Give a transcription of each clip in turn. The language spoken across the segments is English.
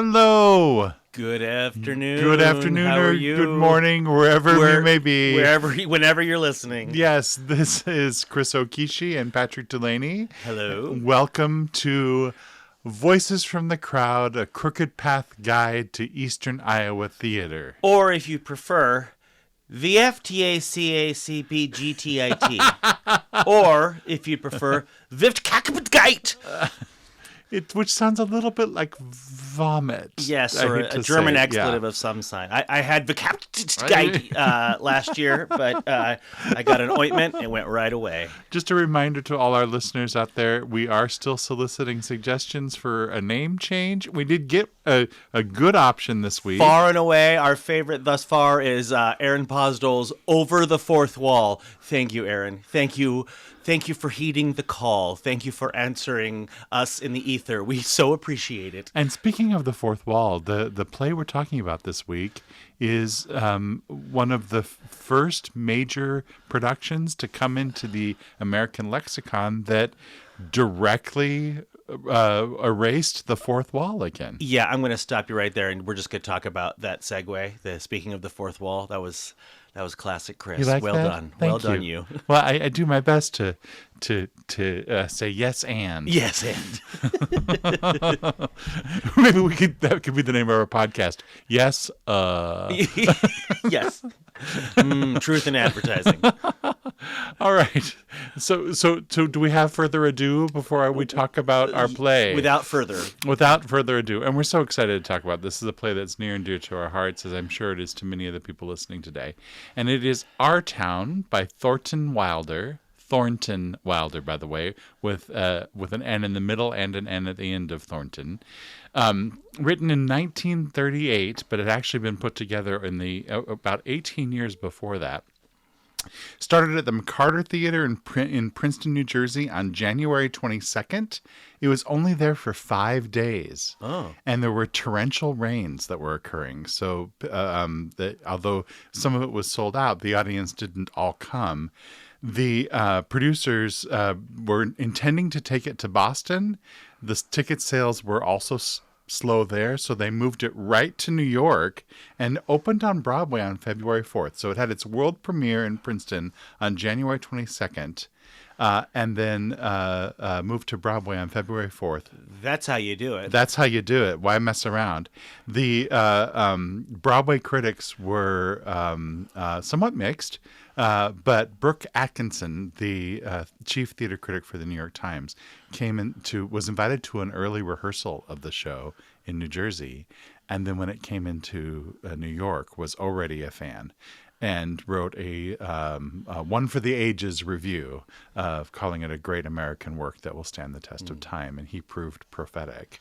Hello. Good afternoon. Good afternoon How or are you? good morning, wherever you may be. Whenever you're listening. Yes, this is Chris Okishi and Patrick Delaney. Hello. Welcome to Voices from the Crowd, a crooked path guide to Eastern Iowa theater. Or if you prefer, the FTACACPGTIT. Or if you prefer, Vivtkakabgate. Which sounds a little bit like vomit. Yes, or a German expletive of some sign. I had Vivtkakabgate last year, but I got an ointment and went right away. Just a reminder to all our listeners out there, we are still soliciting suggestions for a name change. We did get a good option this week. Far and away, our favorite thus far is Aaron Pozdol's Over the Fourth Wall. Thank you, Aaron. Thank you. Thank you for heeding the call. Thank you for answering us in the ether. We so appreciate it. And speaking of the fourth wall, the play we're talking about this week is one of the first major productions to come into the American lexicon that directly erased the fourth wall again. Yeah, I'm going to stop you right there, and we're just going to talk about that segue. Speaking of the fourth wall, that was classic, Chris. You like well that? done. Thank well done, you. Well, I do my best to say yes and. Yes and. Maybe that could be the name of our podcast. Yes. Yes. Truth in advertising. All right. So do we have further ado before we talk about our play? Without further ado. And we're so excited to talk about this. This is a play that's near and dear to our hearts, as I'm sure it is to many of the people listening today. And it is Our Town by Thornton Wilder, by the way, with an N in the middle and an N at the end of Thornton. Written in 1938, but it had actually been put together in about 18 years before that. Started at the McCarter Theater in Princeton, New Jersey on January 22nd. It was only there for 5 days. Oh. And there were torrential rains that were occurring. So although some of it was sold out, the audience didn't all come. The producers were intending to take it to Boston. The ticket sales were also slow there, so they moved it right to New York and opened on Broadway on February 4th. So it had its world premiere in Princeton on January 22nd, and then moved to Broadway on February 4th. That's how you do it. That's how you do it. Why mess around? The Broadway critics were somewhat mixed. But Brooke Atkinson, the chief theater critic for the New York Times, was invited to an early rehearsal of the show in New Jersey, and then when it came into New York, was already a fan, and wrote a one for the ages review, calling it a great American work that will stand the test of time, and he proved prophetic.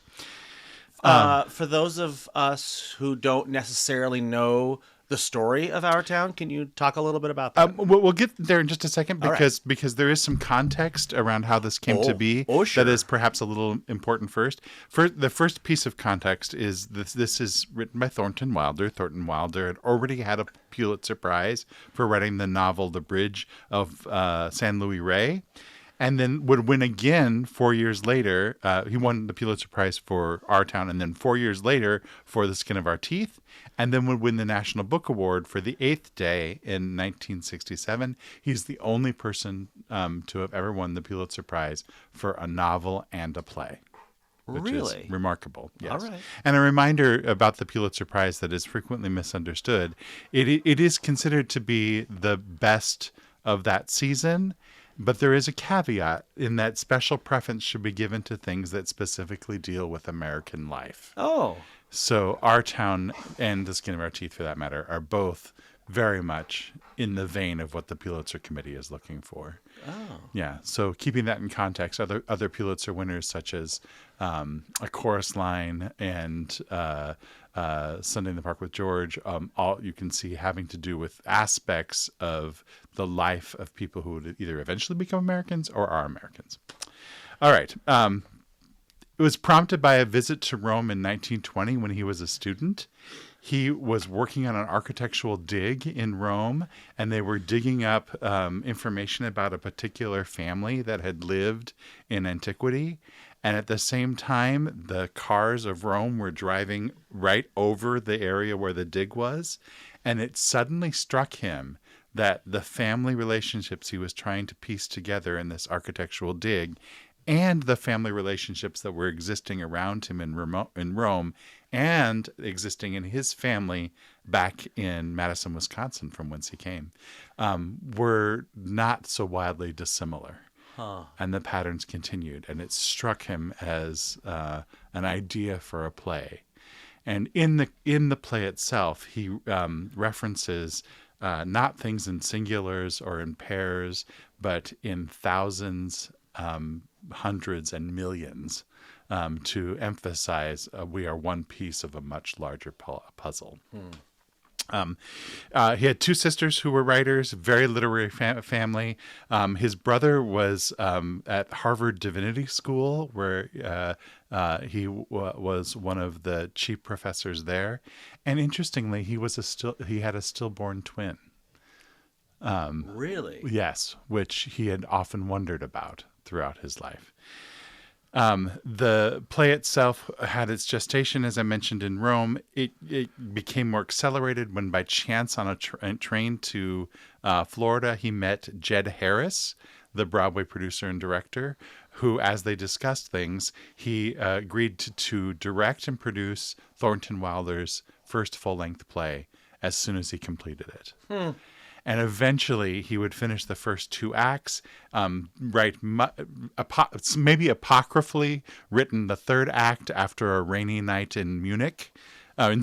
For those of us who don't necessarily know the story of Our Town, can you talk a little bit about that? We'll get there in just a second because there is some context around how this came to be sure. that is perhaps a little important first. The first piece of context is this is written by Thornton Wilder. Thornton Wilder had already had a Pulitzer Prize for writing the novel The Bridge of San Luis Rey. And then would win again 4 years later. He won the Pulitzer Prize for Our Town, and then 4 years later for The Skin of Our Teeth, and then would win the National Book Award for The Eighth Day in 1967. He's the only person to have ever won the Pulitzer Prize for a novel and a play. Which really? Is remarkable. Yes. All right. And a reminder about the Pulitzer Prize that is frequently misunderstood. It is considered to be the best of that season. But there is a caveat in that special preference should be given to things that specifically deal with American life. Oh. So Our Town and The Skin of Our Teeth, for that matter, are both very much in the vein of what the Pulitzer Committee is looking for. Oh. Yeah. So keeping that in context, other Pulitzer winners such as A Chorus Line and Sunday in the Park with George, all you can see having to do with aspects of the life of people who would either eventually become Americans or are Americans. All right. It was prompted by a visit to Rome in 1920 when he was a student. He was working on an architectural dig in Rome, and they were digging up information about a particular family that had lived in antiquity. And at the same time, the cars of Rome were driving right over the area where the dig was. And it suddenly struck him that the family relationships he was trying to piece together in this architectural dig and the family relationships that were existing around him in Rome and existing in his family back in Madison, Wisconsin, from whence he came, were not so wildly dissimilar. And the patterns continued, and it struck him as an idea for a play. And in the play itself, he references not things in singulars or in pairs, but in thousands, hundreds, and millions, to emphasize we are one piece of a much larger puzzle. He had two sisters who were writers, very literary family. His brother was at Harvard Divinity School, where he was one of the chief professors there. And interestingly, he had a stillborn twin. Really? Yes, which he had often wondered about throughout his life. The play itself had its gestation, as I mentioned, in Rome. It became more accelerated when, by chance, on a train to Florida, he met Jed Harris, the Broadway producer and director, who, as they discussed things, he agreed to direct and produce Thornton Wilder's first full-length play as soon as he completed it. And eventually he would finish the first two acts, write maybe apocryphally written the third act after a rainy night in Zurich, but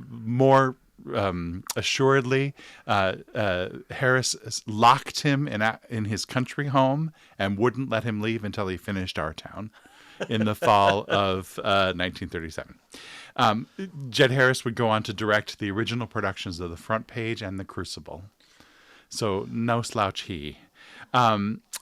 more assuredly, Harris locked him in his country home and wouldn't let him leave until he finished Our Town in the fall of 1937. Jed Harris would go on to direct the original productions of The Front Page and The Crucible. So no slouch he. The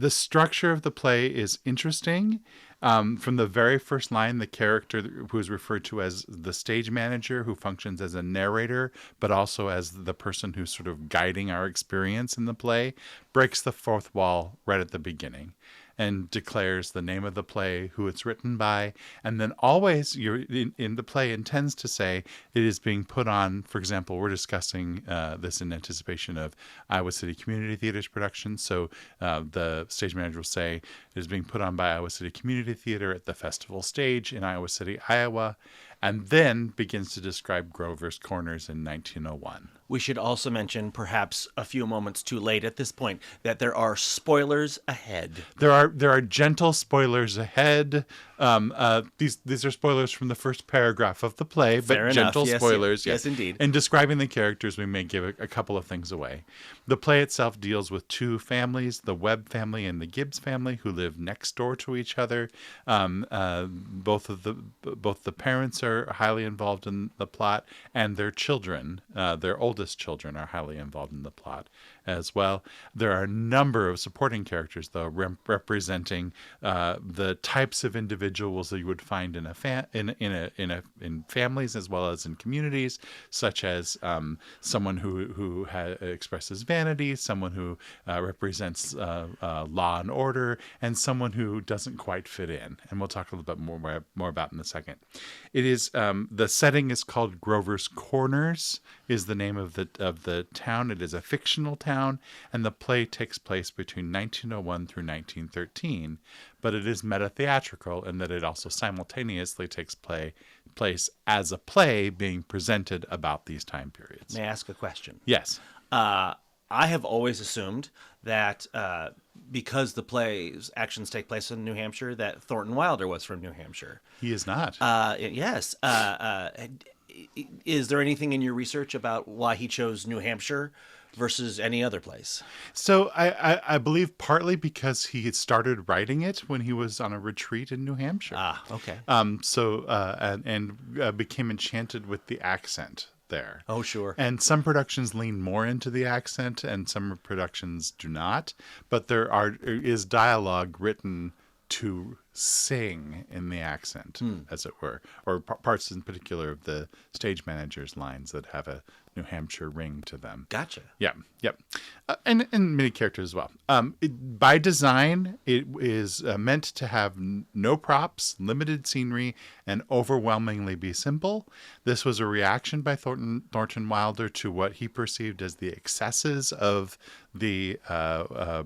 structure of the play is interesting. From the very first line, the character who is referred to as the stage manager, who functions as a narrator, but also as the person who's sort of guiding our experience in the play, breaks the fourth wall right at the beginning and declares the name of the play, who it's written by, and then always in the play intends to say it is being put on. For example, we're discussing this in anticipation of Iowa City Community Theater's production. So the stage manager will say it is being put on by Iowa City Community Theater at the Festival Stage in Iowa City, Iowa, and then begins to describe Grover's Corners in 1901. We should also mention, perhaps a few moments too late at this point, that there are spoilers ahead. There are gentle spoilers ahead. These are spoilers from the first paragraph of the play, but Fair enough. gentle Yes, spoilers. yes, indeed. In describing the characters, we may give a couple of things away. The play itself deals with two families, the Webb family and the Gibbs family, who live next door to each other. Both the parents are highly involved in the plot, and their children, their oldest children, are highly involved in the plot as well. There are a number of supporting characters, though, representing the types of individuals that you would find in families as well as in communities, such as someone who expresses vanity, someone who represents law and order, and someone who doesn't quite fit in. And we'll talk a little bit more about in a second. It is the setting is called Grover's Corners, is the name of the town. It is a fictional town, and the play takes place between 1901 through 1913, but it is meta-theatrical in that it also simultaneously takes place as a play being presented about these time periods. May I ask a question? Yes. I have always assumed that because the play's actions take place in New Hampshire, that Thornton Wilder was from New Hampshire. He is not. Yes. Is there anything in your research about why he chose New Hampshire versus any other place? So I believe partly because he had started writing it when he was on a retreat in New Hampshire. Ah, okay. Became enchanted with the accent there. Oh, sure. And some productions lean more into the accent and some productions do not. But there is dialogue written to sing in the accent, as it were, or parts in particular of the stage manager's lines that have a New Hampshire ring to them. Gotcha. Yeah, yep. And many characters as well. By design, it is meant to have no props, limited scenery, and overwhelmingly be simple. This was a reaction by Thornton Wilder to what he perceived as the excesses of the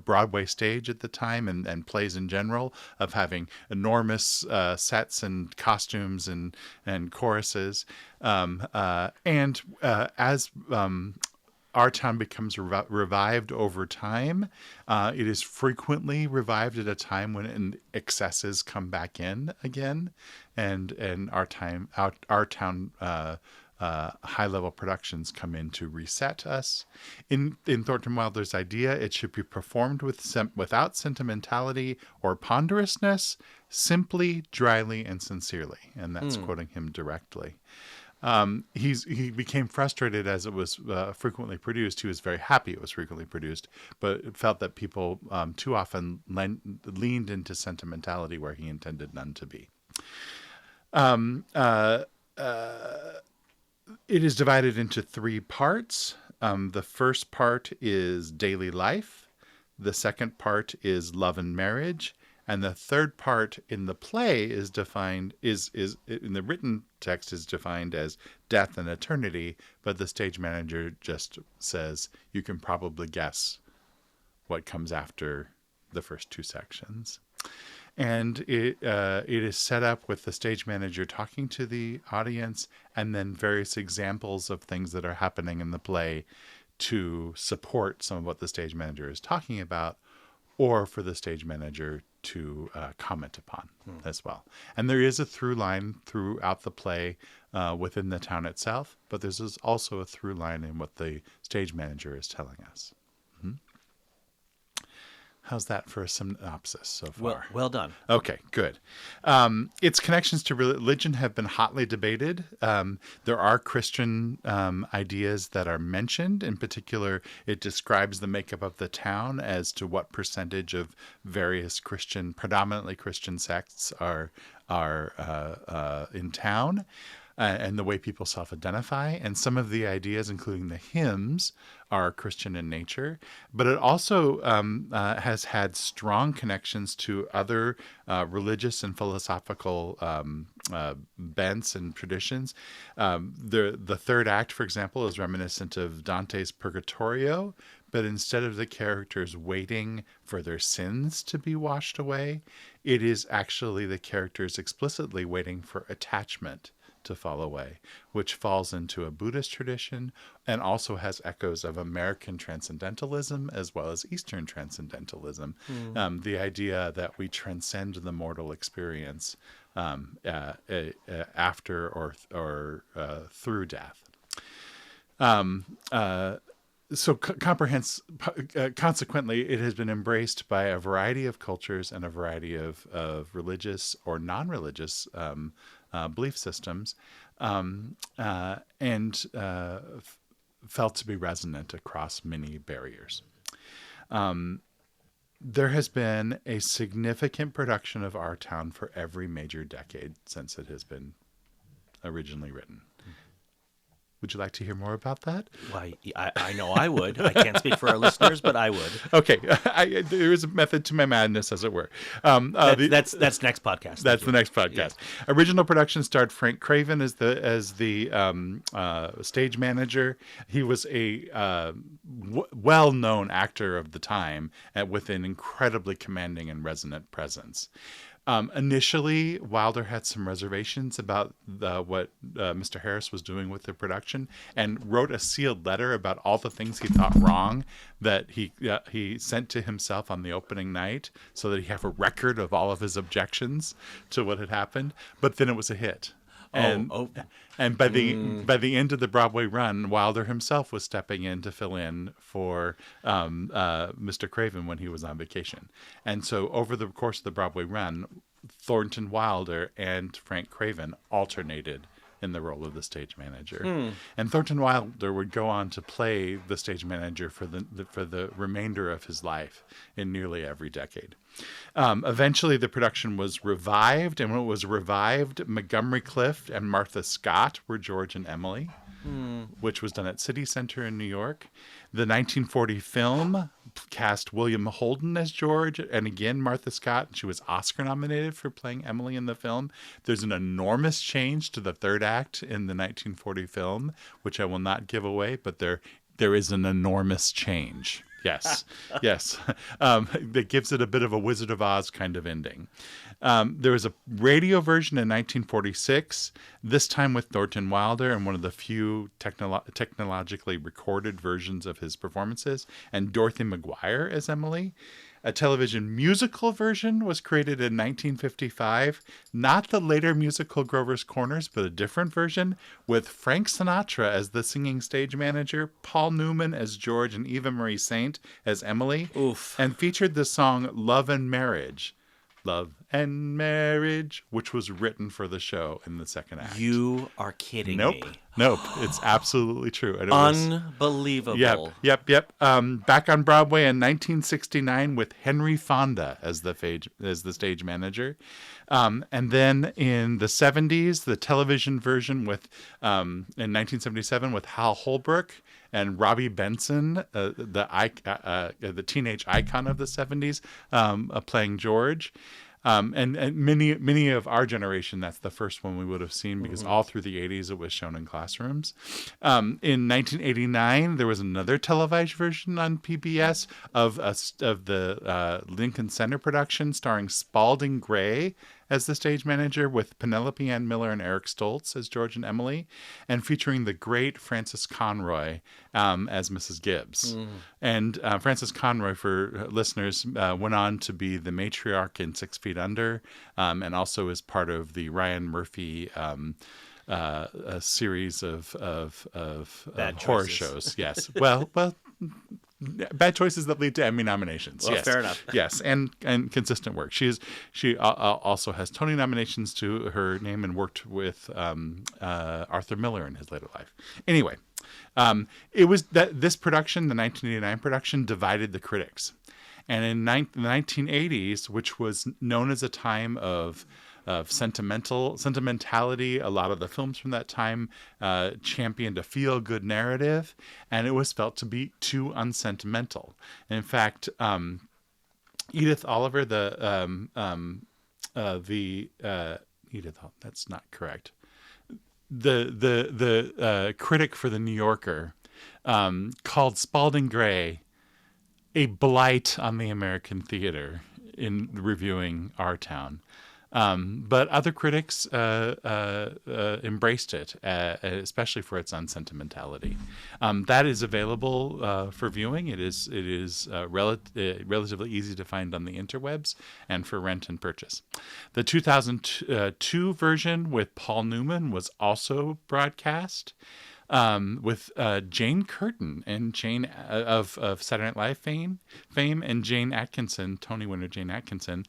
Broadway stage at the time and plays in general, of having enormous sets and costumes and choruses. As our town becomes revived over time, it is frequently revived at a time when excesses come back in again, and our town high-level productions come in to reset us. In Thornton Wilder's idea, it should be performed without sentimentality or ponderousness, simply, dryly, and sincerely. And that's quoting him directly. He became frustrated as it was frequently produced. He was very happy it was frequently produced, but felt that people too often leaned into sentimentality where he intended none to be. It is divided into 3 parts. The first part is daily life. The second part is love and marriage. And the third part in the play is defined, is in the written text is defined as death and eternity, but the stage manager just says, you can probably guess what comes after the first 2 sections. And it is set up with the stage manager talking to the audience and then various examples of things that are happening in the play to support some of what the stage manager is talking about, or for the stage manager to comment upon as well. And there is a through line throughout the play within the town itself, but there's also a through line in what the stage manager is telling us. How's that for a synopsis so far? Well done. Okay, good. Its connections to religion have been hotly debated. There are Christian ideas that are mentioned. In particular, it describes the makeup of the town as to what percentage of various predominantly Christian sects are in town, and the way people self-identify. And some of the ideas, including the hymns, are Christian in nature. But it also has had strong connections to other religious and philosophical bents and traditions. The third act, for example, is reminiscent of Dante's Purgatorio, but instead of the characters waiting for their sins to be washed away, it is actually the characters explicitly waiting for attachment to fall away, which falls into a Buddhist tradition and also has echoes of American transcendentalism as well as Eastern transcendentalism. The idea that we transcend the mortal experience after or through death. Consequently, it has been embraced by a variety of cultures and a variety of religious or non-religious belief systems, and felt to be resonant across many barriers. There has been a significant production of Our Town for every major decade since it has been originally written. Would you like to hear more about that? Why, I know I would. I can't speak for our listeners, but I would. Okay. There is a method to my madness, as it were. That's next podcast. That's the next podcast. Yeah. Original production starred Frank Craven as the stage manager. He was a well-known actor of the time with an incredibly commanding and resonant presence. Initially, Wilder had some reservations about what Mr. Harris was doing with the production, and wrote a sealed letter about all the things he thought wrong that he sent to himself on the opening night, so that he have a record of all of his objections to what had happened. But then it was a hit. And by the end of the Broadway run, Wilder himself was stepping in to fill in for Mr. Craven when he was on vacation. And so over the course of the Broadway run, Thornton Wilder and Frank Craven alternated in the role of the stage manager. And Thornton Wilder would go on to play the stage manager for the remainder of his life in nearly every decade. Eventually, the production was revived, and when it was revived, Montgomery Clift and Martha Scott were George and Emily, which was done at City Center in New York. The 1940 film cast William Holden as George, and again, Martha Scott. She was Oscar nominated for playing Emily in the film. There's an enormous change to the third act in the 1940 film, which I will not give away, but there is an enormous change. Yes, yes. That gives it a bit of a Wizard of Oz kind of ending. There was a radio version in 1946, this time with Thornton Wilder and one of the few technologically recorded versions of his performances, and Dorothy McGuire as Emily. A television musical version was created in 1955, not the later musical Grover's Corners, but a different version, with Frank Sinatra as the singing stage manager, Paul Newman as George, and Eva Marie Saint as Emily. Oof. And featured the song Love and Marriage. Love and Marriage, which was written for the show in the second act. You are kidding me. Nope. It's absolutely true. And it Unbelievable. Yep. Back on Broadway in 1969 with Henry Fonda as the stage manager. And then in the 70s, the television version with in 1977 with Hal Holbrook and Robbie Benson, the teenage icon of the 70s, playing George. And many of our generation, that's the first one we would have seen, because all through the 80s it was shown in classrooms. In 1989, there was another televised version on PBS of the Lincoln Center production starring Spalding Gray as the stage manager, with Penelope Ann Miller and Eric Stoltz as George and Emily, and featuring the great Frances Conroy as Mrs. Gibbs. And Frances Conroy, for listeners, went on to be the matriarch in 6 Feet Under, and also is part of the Ryan Murphy a series of horror shows. Yes. Well, bad choices that lead to Emmy nominations. Well, yes. Fair enough. Yes, and consistent work. She also has Tony nominations to her name and worked with Arthur Miller in his later life. Anyway, it was this production, the 1989 production, divided the critics. And in the 1980s, which was known as a time of sentimentality, a lot of the films from that time championed a feel-good narrative, and it was felt to be too unsentimental. And in fact, Edith Oliver, that's not correct. The critic for the New Yorker called Spalding Gray a blight on the American theater in reviewing Our Town. But other critics embraced it, especially for its unsentimentality. That is available for viewing. It is relatively easy to find on the interwebs and for rent and purchase. The 2002 version with Paul Newman was also broadcast. With Jane Curtin and Jane of Saturday Night Live fame, and Jane Atkinson, Tony winner Jane Atkinson,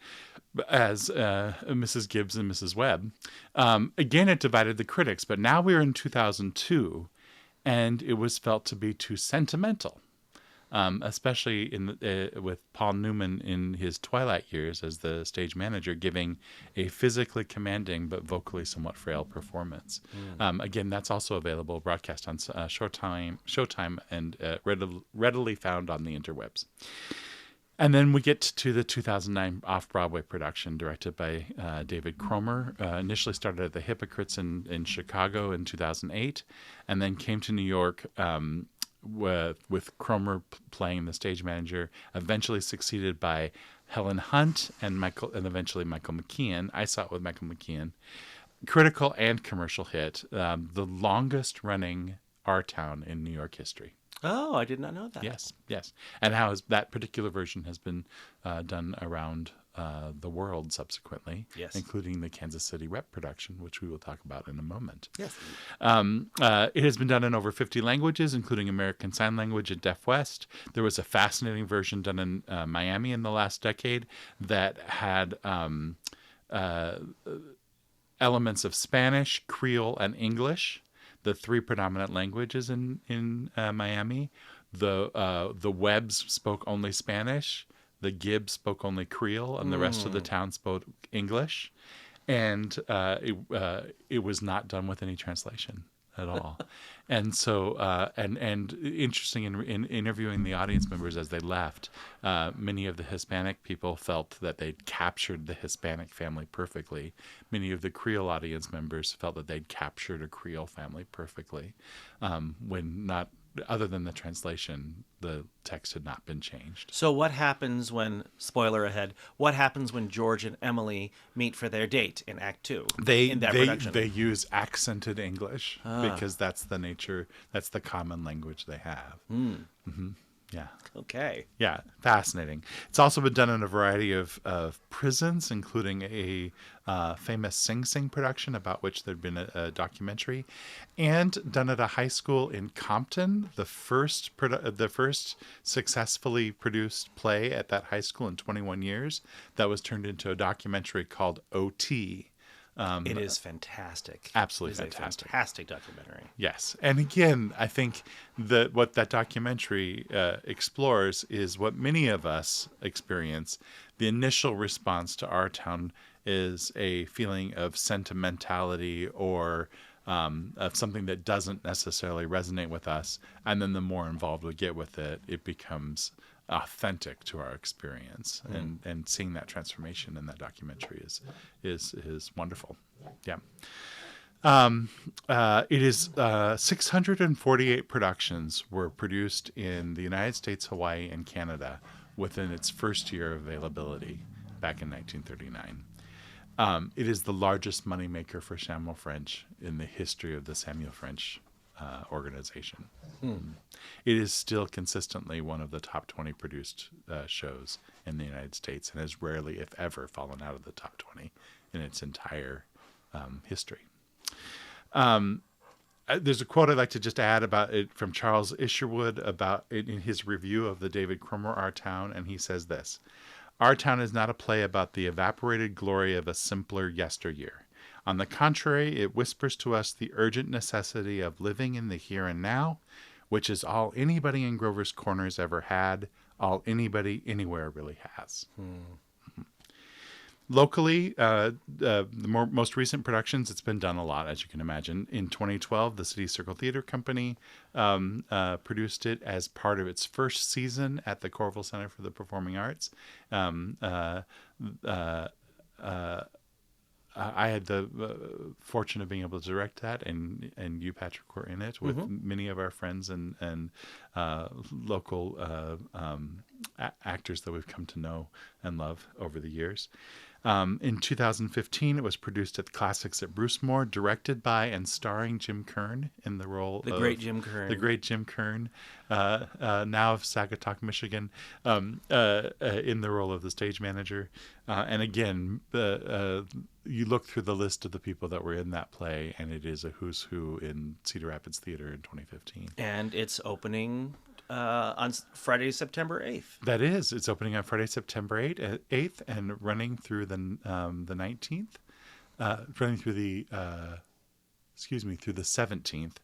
as Mrs. Gibbs and Mrs. Webb. Again, it divided the critics, but now we're in 2002, and it was felt to be too sentimental, especially with Paul Newman in his twilight years as the stage manager, giving a physically commanding but vocally somewhat frail performance. Again, that's also available, broadcast on Showtime, and readily found on the interwebs. And then we get to the 2009 off-Broadway production directed by David Cromer. Initially started at the Hypocrites in Chicago in 2008, and then came to New York with Cromer playing the stage manager, eventually succeeded by Helen Hunt and eventually Michael McKean. I saw it with Michael McKean. Critical and commercial hit, the longest-running Our Town in New York history. Oh, I did not know that. Yes. And how that particular version has been done around the world subsequently, including the Kansas City Rep production, which we will talk about in a moment. Yes. It has been done in over 50 languages, including American Sign Language at Deaf West. There was a fascinating version done in Miami in the last decade that had elements of Spanish, Creole, and English, the three predominant languages in Miami. The Webbs spoke only Spanish. The Gibbs spoke only Creole, and the rest of the town spoke English. And it was not done with any translation at all. And so, and interesting in interviewing the audience members as they left, many of the Hispanic people felt that they'd captured the Hispanic family perfectly. Many of the Creole audience members felt that they'd captured a Creole family perfectly, when not, other than the translation, the text had not been changed. So what happens when, spoiler ahead, what happens when George and Emily meet for their date in Act 2 in that production? They use accented English because that's the nature, that's the common language they have. Yeah. Okay. Yeah, fascinating. It's also been done in a variety of prisons, including a famous Sing Sing production about which there'd been a documentary, and done at a high school in Compton, the first successfully produced play at that high school in 21 years that was turned into a documentary called O.T. It is fantastic. Absolutely fantastic. fantastic. A fantastic documentary. Yes. And again, I think that what that documentary explores is what many of us experience. The initial response to Our Town is a feeling of sentimentality or of something that doesn't necessarily resonate with us. And then the more involved we get with it, it becomes authentic to our experience, and seeing that transformation in that documentary is wonderful. Yeah. It is 648 productions were produced in the United States, Hawaii, and Canada within its first year of availability back in 1939. It is the largest moneymaker for Samuel French in the history of the Samuel French organization. It is still consistently one of the top 20 produced shows in the United States, and has rarely, if ever, fallen out of the top 20 in its entire history. There's a quote I'd like to just add about it from Charles Isherwood about it in his review of the David Cromer Our Town, and he says this: "Our Town is not a play about the evaporated glory of a simpler yesteryear. On the contrary, it whispers to us the urgent necessity of living in the here and now, which is all anybody in Grover's Corners ever had, all anybody anywhere really has." Locally, the most recent productions, it's been done a lot, as you can imagine. In 2012, the City Circle Theater Company produced it as part of its first season at the Corville Center for the Performing Arts. I had the fortune of being able to direct that, and you, Patrick, were in it with many of our friends and local actors that we've come to know and love over the years. In 2015, it was produced at Classics at Brucemore, directed by and starring Jim Kern in the role The great Jim Kern. The great Jim Kern, now of Sagatuck, Michigan, in the role of the stage manager. And again, you look through the list of the people that were in that play, and it is a who's who in Cedar Rapids Theater in 2015. And it's opening on Friday, September 8th. That is. It's opening on Friday, September 8th and running through the 19th. Running through the, through the 17th.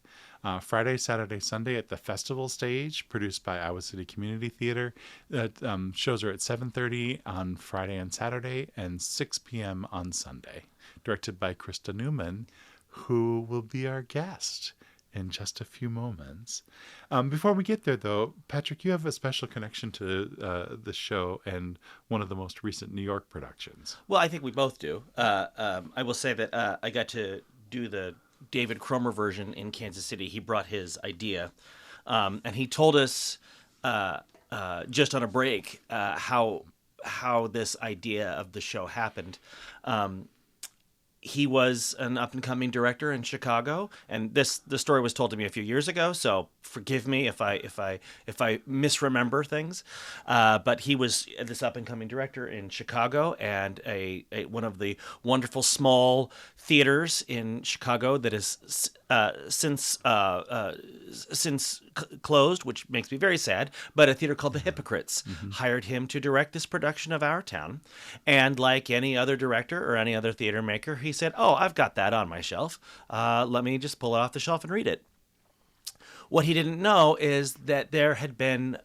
Friday, Saturday, Sunday at the Festival Stage, produced by Iowa City Community Theater. Shows are at 7:30 on Friday and Saturday and 6 p.m. on Sunday. Directed by Krista Newman, who will be our guest in just a few moments. Before we get there, though, Patrick, you have a special connection to the show and one of the most recent New York productions. Well, I think we both do. I will say that I got to do the David Cromer version in Kansas City. He brought his idea, and he told us just on a break how this idea of the show happened. He was an up-and-coming director in Chicago, and the story was told to me a few years ago. So forgive me if I misremember things. But he was this up-and-coming director in Chicago, and a one of the wonderful small theaters in Chicago that is since closed, which makes me very sad. But a theater called The Hypocrites hired him to direct this production of Our Town, and like any other director or any other theater maker, he said, "Oh, I've got that on my shelf. Let me just pull it off the shelf and read it." What he didn't know is that there had been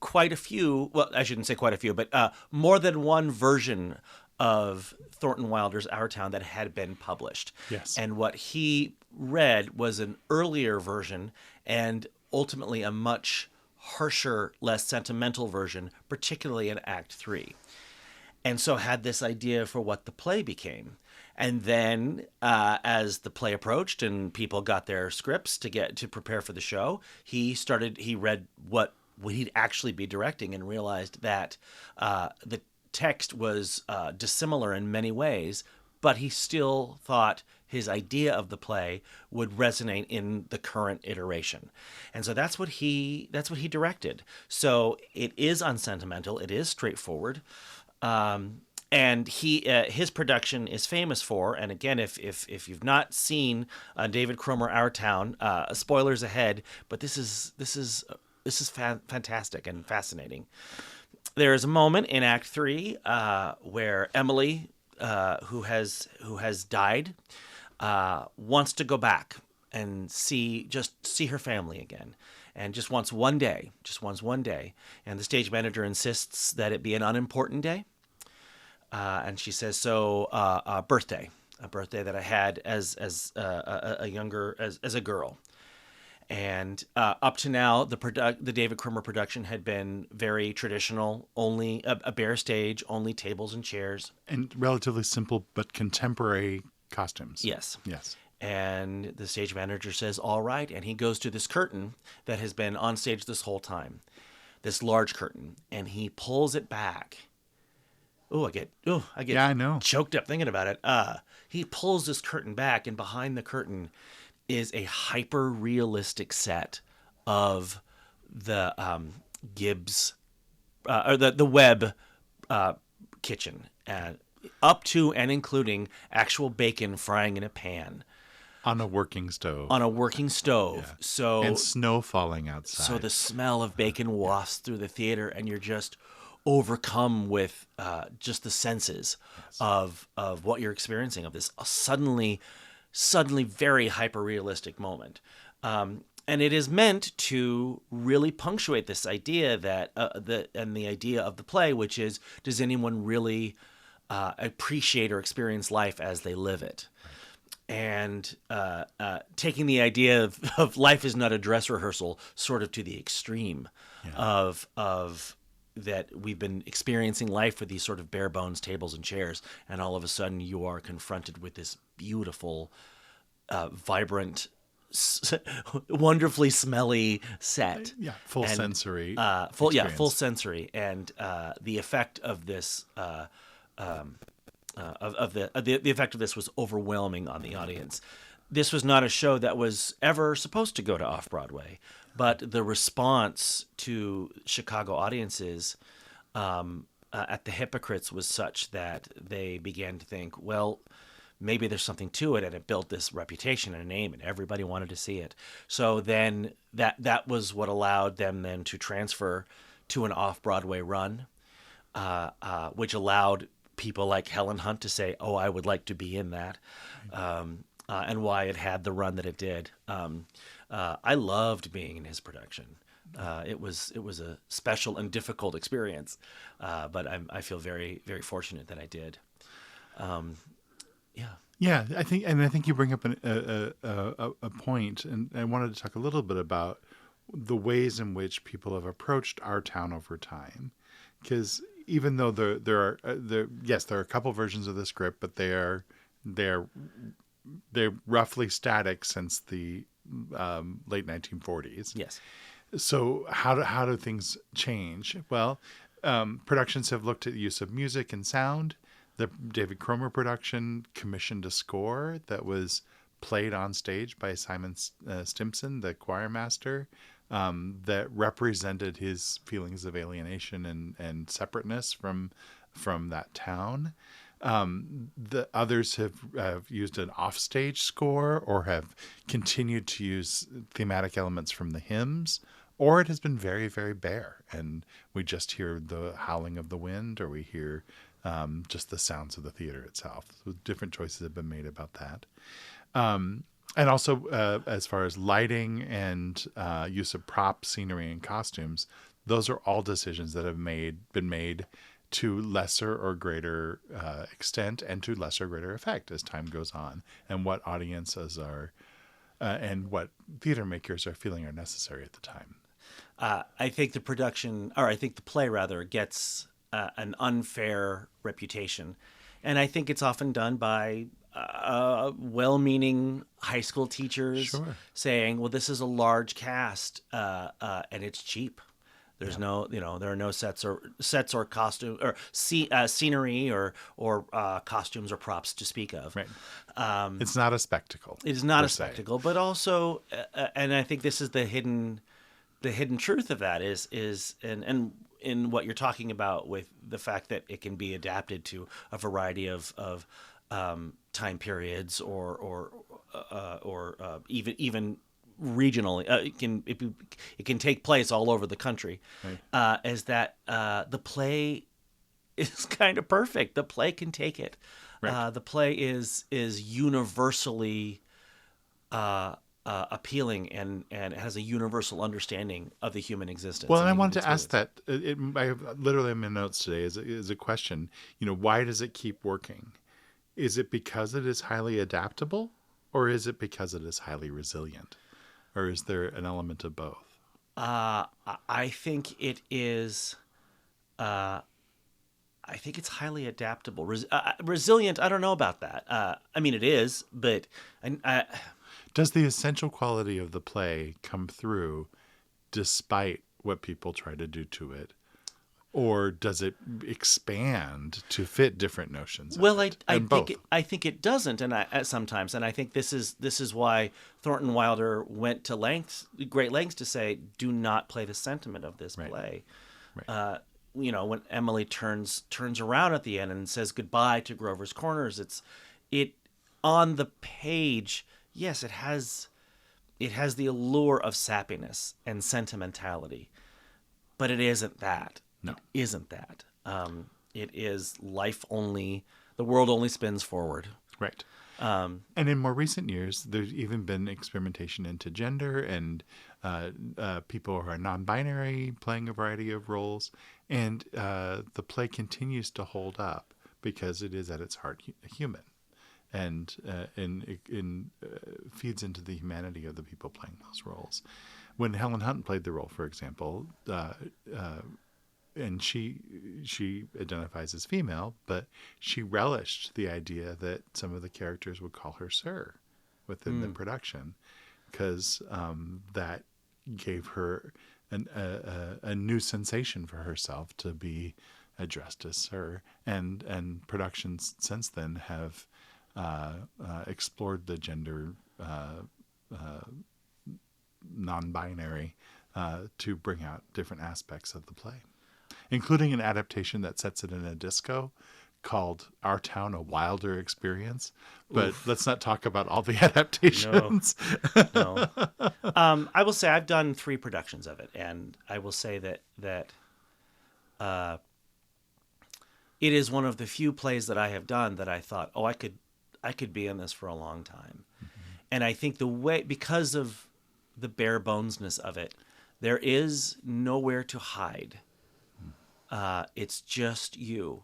quite a few, well, I shouldn't say quite a few, but more than one version of Thornton Wilder's Our Town that had been published. Yes. And what he read was an earlier version and ultimately a much harsher, less sentimental version, particularly in Act 3. And so had this idea for what the play became. And then, as the play approached and people got their scripts to prepare for the show, he read what he'd actually be directing and realized that the text was dissimilar in many ways, but he still thought his idea of the play would resonate in the current iteration. And so that's what he directed. So it is unsentimental, it is straightforward. And his production is famous for, and again, if you've not seen David Cromer Our Town, spoilers ahead, but this is fantastic and fascinating. There is a moment in Act 3 where Emily, who has died, wants to go back and see her family again. And just wants one day. And the stage manager insists that it be an unimportant day. And she says, a birthday that I had as a girl. And up to now, the David Cromer production had been very traditional, only a bare stage, only tables and chairs. And relatively simple but contemporary costumes. Yes. Yes. And the stage manager says, all right. And he goes to this curtain that has been on stage this whole time, this large curtain, and he pulls it back. I get yeah, I know. choked up thinking about it. He pulls this curtain back, and behind the curtain is a hyper-realistic set of the Gibbs, or the Webb kitchen, up to and including actual bacon frying in a pan. On a working stove. Yeah. So and snow falling outside. So the smell of bacon wafts through the theater, and you're just overcome with just the senses of what you're experiencing, of this suddenly very hyper-realistic moment. And it is meant to really punctuate this idea that the idea of the play, which is, does anyone really appreciate or experience life as they live it? And taking the idea of life is not a dress rehearsal sort of to the extreme of that we've been experiencing life with these sort of bare bones tables and chairs, and all of a sudden you are confronted with this beautiful, vibrant, wonderfully smelly set. Full sensory. Full sensory, and the effect of this. The effect of this was overwhelming on the audience. This was not a show that was ever supposed to go to Off-Broadway, but the response to Chicago audiences at the Hypocrites was such that they began to think, well, maybe there's something to it, and it built this reputation and a name, and everybody wanted to see it. So then that was what allowed them then to transfer to an Off-Broadway run, which allowed people like Helen Hunt to say, oh, I would like to be in that, and why it had the run that it did. I loved being in his production. It was a special and difficult experience, but I feel very, very fortunate that I did. Yeah, I think you bring up a point, and I wanted to talk a little bit about the ways in which people have approached our town over time, because even though there are a couple versions of the script, but they're roughly static since the late 1940s. Yes. So how do things change? Well, productions have looked at the use of music and sound. The David Cromer production commissioned a score that was played on stage by Simon Stimson, the choir master, that represented his feelings of alienation and separateness from that town. The others have used an offstage score, or have continued to use thematic elements from the hymns, or it has been very, very bare, and we just hear the howling of the wind, or we hear just the sounds of the theater itself. So different choices have been made about that. And also, as far as lighting and use of props, scenery, and costumes, those are all decisions that have been made to lesser or greater extent and to lesser or greater effect as time goes on, and what audiences are and what theater makers are feeling are necessary at the time. I think the play rather gets an unfair reputation, and I think it's often done by well-meaning high school teachers Sure. saying, "Well, this is a large cast, and it's cheap. There's no, there are no sets or costume or scenery or costumes or props to speak of." Right. It's not a spectacle. It is not per a se. spectacle, but also, and I think this is the hidden truth of that is and in what you're talking about with the fact that it can be adapted to a variety of time periods or even regionally. It can take place all over the country. Right. Is that the play is kind of perfect. The play can take it. Right. The play is universally appealing and has a universal understanding of the human existence. Well, and I wanted to ask that. I have literally in my notes today is a question. Why does it keep working? Is it because it is highly adaptable, or is it because it is highly resilient, or is there an element of both? I think it is. I think it's highly adaptable. Resilient, I don't know about that. I mean, it is, but Does the essential quality of the play come through despite what people try to do to it? Or does it expand to fit different notions? Well, I think it doesn't, and sometimes, and I think this is why Thornton Wilder went to great lengths to say, do not play the sentiment of this play. Right. When Emily turns around at the end and says goodbye to Grover's Corners, it on the page. Yes, it has the allure of sappiness and sentimentality, but it isn't that. No. It isn't that. It is life only. The world only spins forward. Right. And in more recent years, there's even been experimentation into gender and people who are non-binary playing a variety of roles. And the play continues to hold up because it is at its heart human. And feeds into the humanity of the people playing those roles. When Helen Hunt played the role, for example, and she identifies as female, but she relished the idea that some of the characters would call her sir within the production, because that gave her a new sensation for herself to be addressed as sir. And productions since then have explored the gender non-binary to bring out different aspects of the play, including an adaptation that sets it in a disco called Our Town, A Wilder Experience. But let's not talk about all the adaptations. No. I will say I've done 3 productions of it, and I will say that it is one of the few plays that I have done that I thought, I could be in this for a long time. Mm-hmm. And I think because of the bare bonesness of it, there is nowhere to hide. It's just you.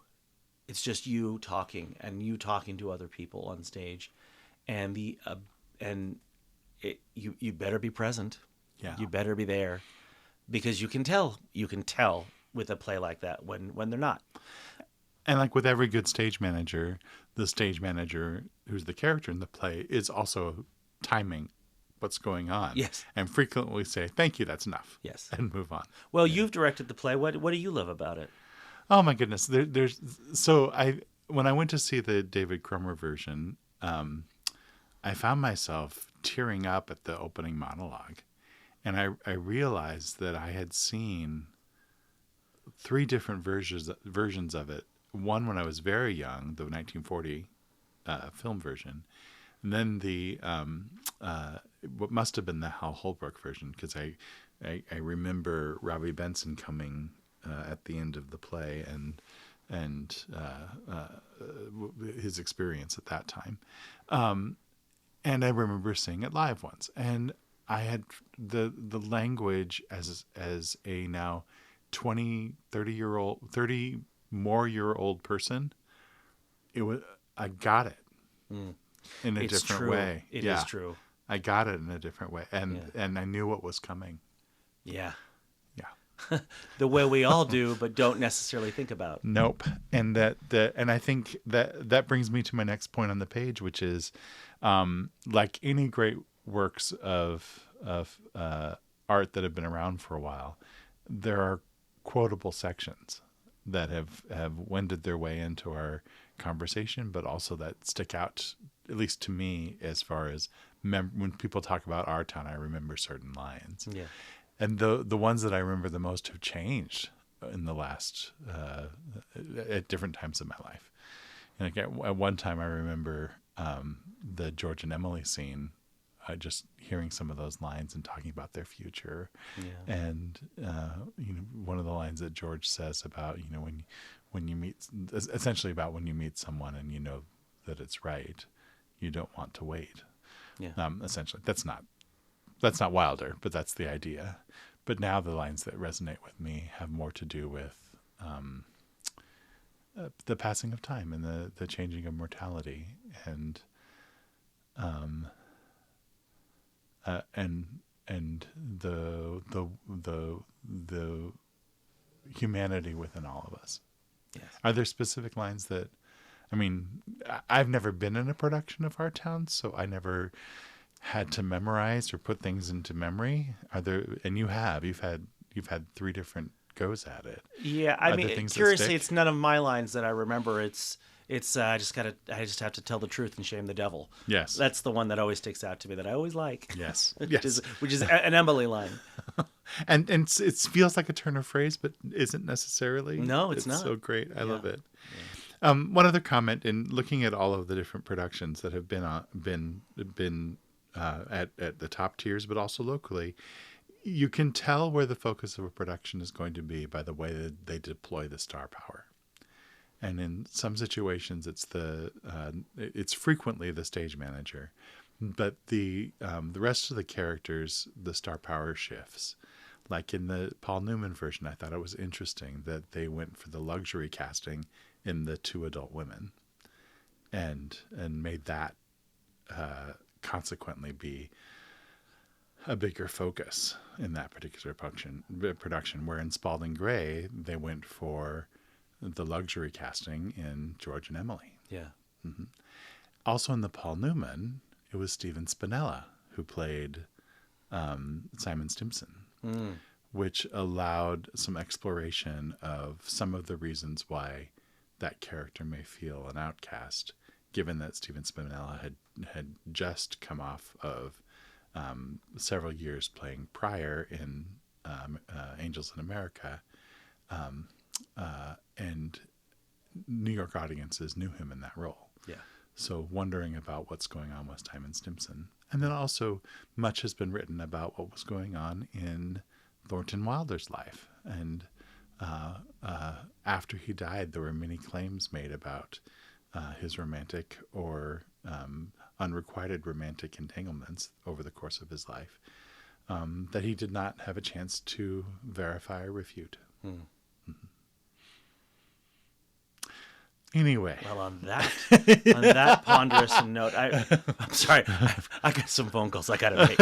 It's just you talking, and you talking to other people on stage, and you better be present. Yeah. You better be there, because you can tell with a play like that when they're not. And like with every good stage manager, the stage manager who's the character in the play is also timing what's going on. Yes. And frequently say, thank you, that's enough. Yes. And move on. Well, you've directed the play. What do you love about it? Oh my goodness. When I went to see the David Cromer version, I found myself tearing up at the opening monologue. And I realized that I had seen 3 different versions of it. One when I was very young, the 1940 film version, and then the what must have been the Hal Holbrook version, because I remember Robbie Benson coming at the end of the play and his experience at that time. And I remember seeing it live once, and I had the language as a now 30 more year old person. I got it in a different way. It is true. I got it in a different way, and I knew what was coming. Yeah. Yeah. The way we all do, but don't necessarily think about. Nope. And and I think that brings me to my next point on the page, which is, like any great works of art that have been around for a while, there are quotable sections that have wended their way into our conversation, but also that stick out, at least to me, as far as when people talk about our town, I remember certain lines. Yeah. And the ones that I remember the most have changed in the last at different times in my life. And at one time, I remember the George and Emily scene, just hearing some of those lines and talking about their future. Yeah. And one of the lines that George says about when you meet, essentially about when you meet someone and you know that it's right, you don't want to wait. Yeah. Essentially, that's not Wilder, but that's the idea. But now the lines that resonate with me have more to do with the passing of time and the changing of mortality and the humanity within all of us. Yes. Are there specific lines that, I mean, I've never been in a production of our town, so I never had to memorize or put things into memory. Are there? And you've had 3 different goes at it. Yeah, I mean, curiously, it's none of my lines that I remember. It's I just have to tell the truth and shame the devil. Yes, that's the one that always sticks out to me that I always like. Yes, which is an Emily line. and it feels like a turn of phrase, but isn't necessarily. No, it's not. So great. I love it. Yeah. One other comment in looking at all of the different productions that have been at the top tiers, but also locally, you can tell where the focus of a production is going to be by the way that they deploy the star power. And in some situations, it's frequently the stage manager, but the rest of the characters, the star power shifts. Like in the Paul Newman version, I thought it was interesting that they went for the luxury casting in the 2 adult women, and made that consequently be a bigger focus in that particular production. Where in Spalding Gray, they went for the luxury casting in George and Emily. Yeah. Mm-hmm. Also in the Paul Newman, it was Stephen Spinella who played Simon Stimson, which allowed some exploration of some of the reasons why that character may feel an outcast, given that Stephen Spinella had just come off of several years playing Pryor in Angels in America, and New York audiences knew him in that role. Yeah. So wondering about what's going on with Simon Stimson. And then also much has been written about what was going on in Thornton Wilder's life. And after he died, there were many claims made about his romantic or unrequited romantic entanglements over the course of his life that he did not have a chance to verify or refute. Mm-hmm. Anyway. Well, on that ponderous note, I'm sorry, I got some phone calls I got to make.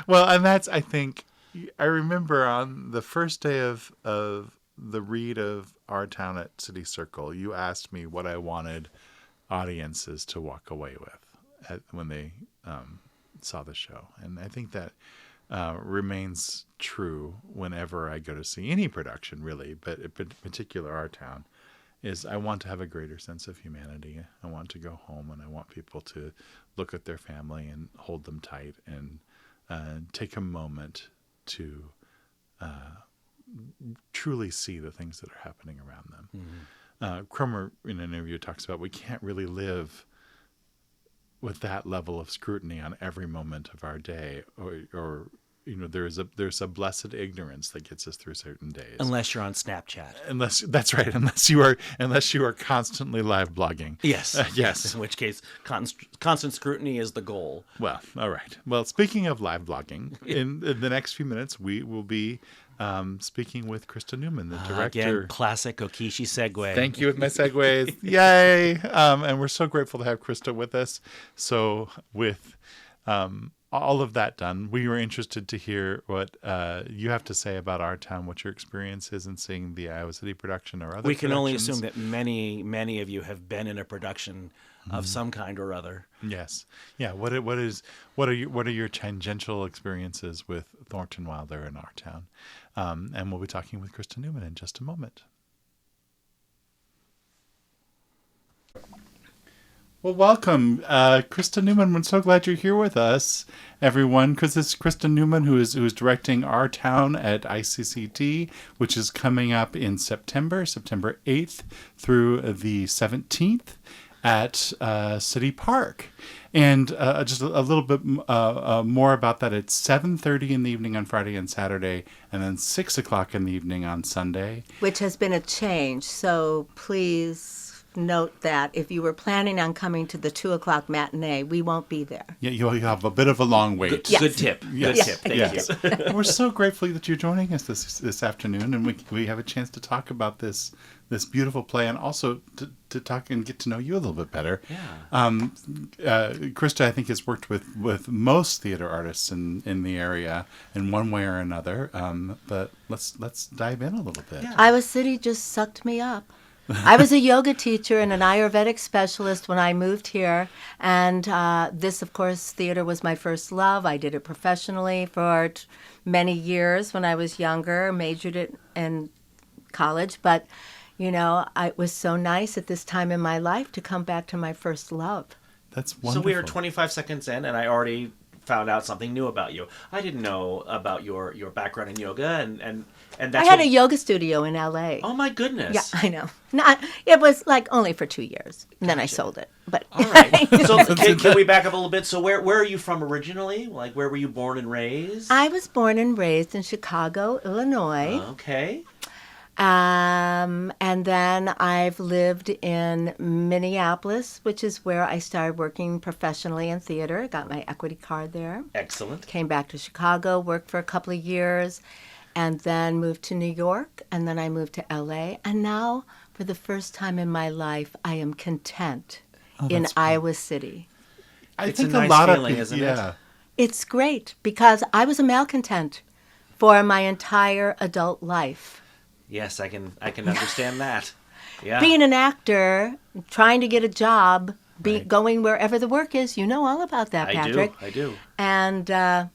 Well, and that's, I think, I remember on the first day of the read of Our Town at City Circle, you asked me what I wanted audiences to walk away with when they saw the show. And I think that remains true whenever I go to see any production, really, but in particular Our Town, is I want to have a greater sense of humanity. I want to go home and I want people to look at their family and hold them tight and take a moment to truly see the things that are happening around them. Mm-hmm. Cromer, in an interview, talks about we can't really live with that level of scrutiny on every moment of our day or there's a blessed ignorance that gets us through certain days. Unless you're on Snapchat. That's right. Unless you are constantly live blogging. Yes. Yes. In which case, constant scrutiny is the goal. Well, all right. Well, speaking of live blogging, in the next few minutes, we will be speaking with Krista Newman, the director. Again, classic Okishi segue. Thank you with my segues. Yay. And we're so grateful to have Krista with us. So with all of that done, we were interested to hear what you have to say about our town, what your experience is in seeing the Iowa City production or other We can only productions. assume that many of you have been in a production of some kind or other. Yes. Yeah. What are your tangential experiences with Thornton Wilder in our town? And we'll be talking with Krista Newman in just a moment. Well, welcome, Krista Newman. I'm so glad you're here with us, everyone, because it's Krista Newman who is directing Our Town at ICCT, which is coming up in September 8th through the 17th at City Park. And just a little bit more about that. It's 7:30 in the evening on Friday and Saturday, and then 6 o'clock in the evening on Sunday. Which has been a change, so please note that if you were planning on coming to the 2 o'clock matinee, we won't be there. Yeah, you'll have a bit of a long wait. Yes. Good tip. Yes. Good tip. Thank you. Yes. We're so grateful that you're joining us this afternoon, and we have a chance to talk about this beautiful play, and also to talk and get to know you a little bit better. Yeah. Krista, I think, has worked with most theater artists in the area in one way or another. But let's dive in a little bit. Yeah. Iowa City just sucked me up. I was a yoga teacher and an Ayurvedic specialist when I moved here, and this, of course, theater was my first love. I did it professionally for many years when I was younger, majored it in college, but it was so nice at this time in my life to come back to my first love. That's wonderful. So we are 25 seconds in, and I already found out something new about you. I didn't know about your background in yoga, and that's I had a yoga studio in L.A. Oh my goodness! Yeah, I know. It was like only for 2 years, and then I sold it. But All right. So can we back up a little bit? So where are you from originally? Like, where were you born and raised? I was born and raised in Chicago, Illinois. Okay. And then I've lived in Minneapolis, which is where I started working professionally in theater. Got my equity card there. Excellent. Came back to Chicago, worked for a couple of years, and then moved to New York, and then I moved to LA. And now, for the first time in my life, I am content in Iowa City. I It's think a nice lot feeling, of people, isn't it? yeah. It's great because I was a malcontent for my entire adult life. Yes, I can understand that. Yeah. Being an actor, trying to get a job, Right. going wherever the work is, you know all about that, Patrick. I do. And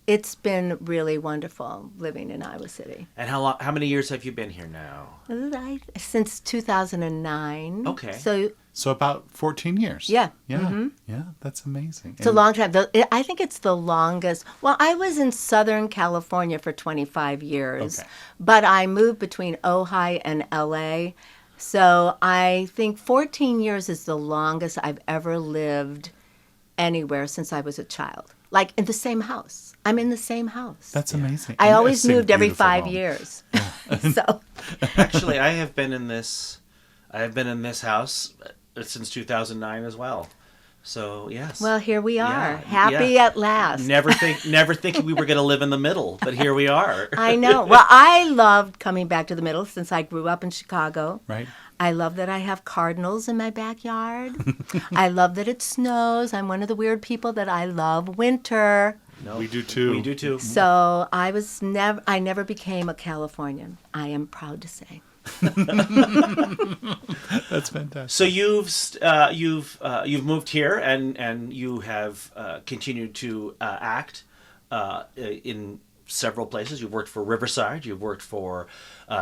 it's been really wonderful living in Iowa City. And how many years have you been here now? Since 2009. Okay. So about 14 years. Yeah. Yeah. Mm-hmm. Yeah. That's amazing. It's a long time. I think it's the longest. Well, I was in Southern California for 25 years, Okay. but I moved between Ojai and LA. So I think 14 years is the longest I've ever lived anywhere since I was a child. Like in the same house. I'm in the same house. That's amazing. I And always it's a moved every beautiful 5 home. years. So Actually, I have been in this house since 2009 as well. So yes. well, here we are, Yeah, happy yeah. at last. Never thinking we were going to live in the middle, but here we are. I know. Well, I loved coming back to the middle since I grew up in Chicago. Right. I love that I have cardinals in my backyard. I love that it snows. I'm one of the weird people that I love winter. No, We do too. We do too. So I never became a Californian. I am proud to say. That's fantastic. So you've moved here and you have continued to act in several places. You've worked for Riverside. You've worked for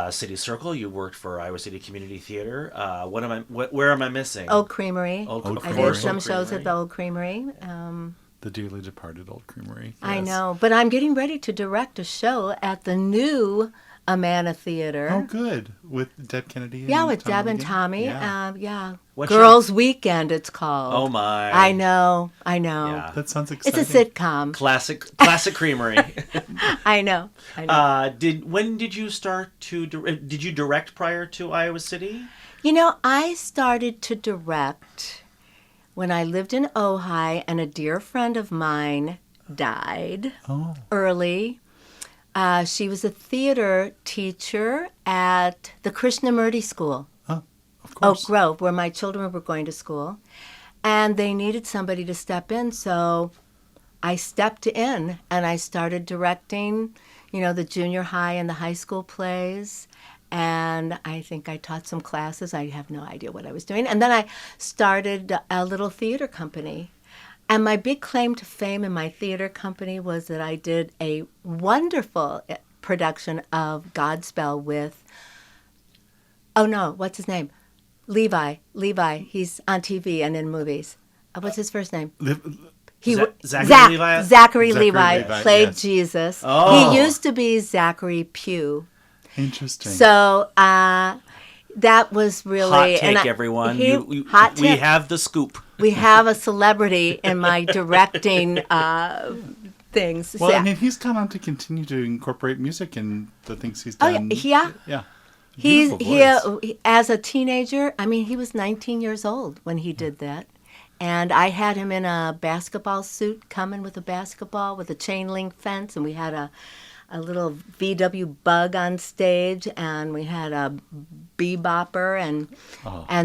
City Circle. You worked for Iowa City Community Theater. Where am I missing? Old Creamery. Old I Creamery. did some shows at the Old Creamery. The dearly departed Old Creamery. I Yes. know, but I'm getting ready to direct a show at the new A Man of Theater. Oh, good. With Deb Kennedy. Yeah, and with Tom Deb and Milligan? Tommy. Yeah. What Girls' Weekend, it's called. Oh, my. I know. Yeah. That sounds It's exciting. a sitcom. Classic creamery. I know. When did you start to did you direct prior to Iowa City? I started to direct when I lived in Ojai, and a dear friend of mine died early. She was a theater teacher at the Krishnamurti School, Oh, of course. Oak Grove, where my children were going to school. And they needed somebody to step in, so I stepped in and I started directing, the junior high and the high school plays. And I think I taught some classes. I have no idea what I was doing. And then I started a little theater company. And my big claim to fame in my theater company was that I did a wonderful production of Godspell with, what's his name? Levi. He's on TV and in movies. What's his first name? Zachary Levi? Zachary Levi played yes. Jesus. Oh. He used to be Zachary Pugh. Interesting. So that was really... Hot take, everyone. Hot we tip. have the scoop. We have a celebrity in my directing things. Well, So, I mean, he's gone on to continue to incorporate music in the things he's done. yeah. Yeah. He Beautiful voice. as a teenager, he was 19 years old when he did that. And I had him in a basketball suit, coming with a basketball with a chain link fence, and we had a little VW bug on stage, and we had a bebopper and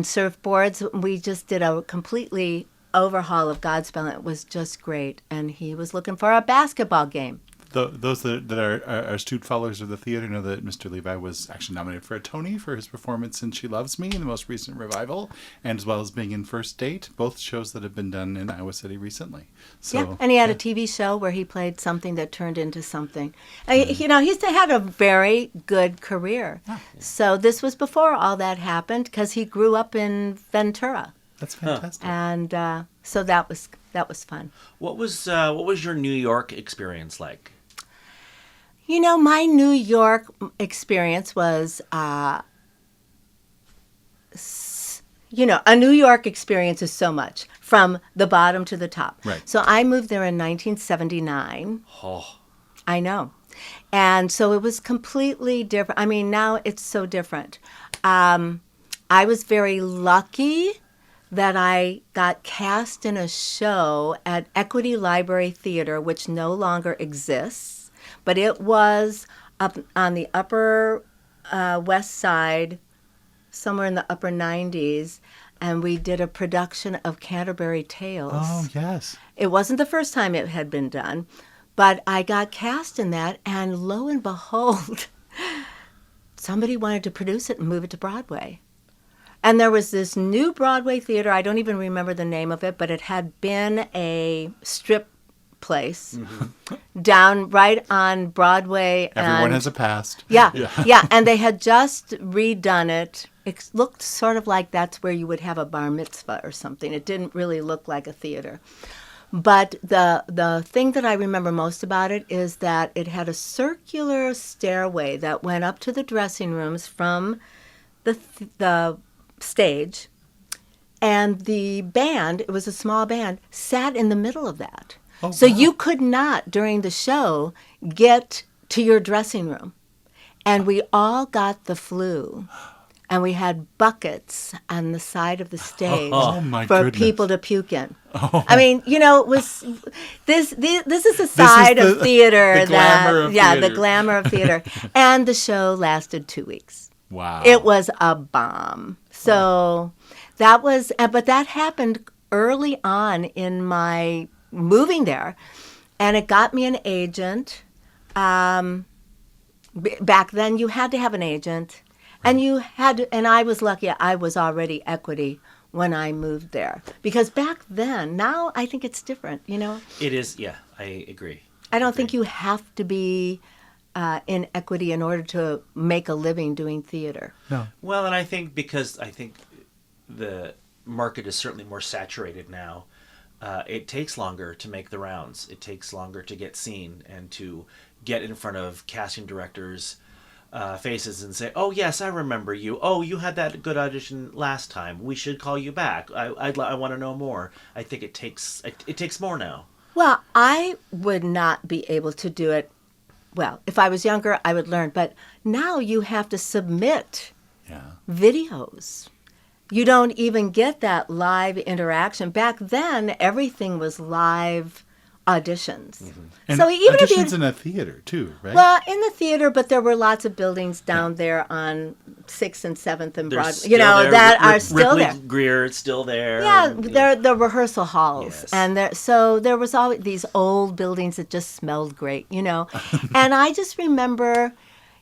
surfboards. We just did a completely overhaul of Godspell, and it was just great. And he was looking for a basketball game. Those that are astute followers of the theater know that Mr. Levi was actually nominated for a Tony for his performance in She Loves Me in the most recent revival, and as well as being in First Date, both shows that have been done in Iowa City recently. So, Yeah, and he had a TV show where he played something that turned into something. He's had a very good career. So this was before all that happened, because he grew up in Ventura. That's fantastic. And so that was fun. What was your New York experience like? My New York experience was, a New York experience is so much, from the bottom to the top. Right. So I moved there in 1979. Oh, I know. And so it was completely different. Now it's so different. I was very lucky that I got cast in a show at Equity Library Theater, which no longer exists. But it was up on the upper west side, somewhere in the upper 90s, and we did a production of Canterbury Tales. Oh, yes. It wasn't the first time it had been done, but I got cast in that, and lo and behold, somebody wanted to produce it and move it to Broadway. And there was this new Broadway theater, I don't even remember the name of it, but it had been a strip place down right on Broadway. Everyone has a past. Yeah, and they had just redone it. It looked sort of like that's where you would have a bar mitzvah or something. It didn't really look like a theater. But the thing that I remember most about it is that it had a circular stairway that went up to the dressing rooms from the stage, and the band, it was a small band, sat in the middle of that. Oh, so wow. you could not, during the show, get to your dressing room. And we all got the flu. And we had buckets on the side of the stage my for goodness. people to puke in. It was this is a side of theater the glamour of theater. the glamour of theater. And the show lasted 2 weeks. Wow. It was a bomb. So that was, but that happened early on in my moving there, and it got me an agent. Back then, you had to have an agent, and you had to, and I was lucky. I was already Equity when I moved there, because back then, now I think it's different. it is. Yeah, I agree. I don't think you have to be in Equity in order to make a living doing theater. No. Well, and I think the market is certainly more saturated now. It takes longer to make the rounds. It takes longer to get seen and to get in front of casting directors faces and say, "Oh yes, I remember you. Oh, you had that good audition last time. We should call you back. I want to know more." I think it takes more now. Well, I would not be able to do it. Well, if I was younger, I would learn. But now you have to submit videos. You don't even get that live interaction. Back then, everything was live auditions. And so even if auditions in a theater too, right? well, in the theater, but there were lots of buildings down there on 6th and 7th and Broadway, that are still Ripley there. Greer, it's still there. Yeah, they're the rehearsal halls, Yes. and so there was always these old buildings that just smelled great, And I just remember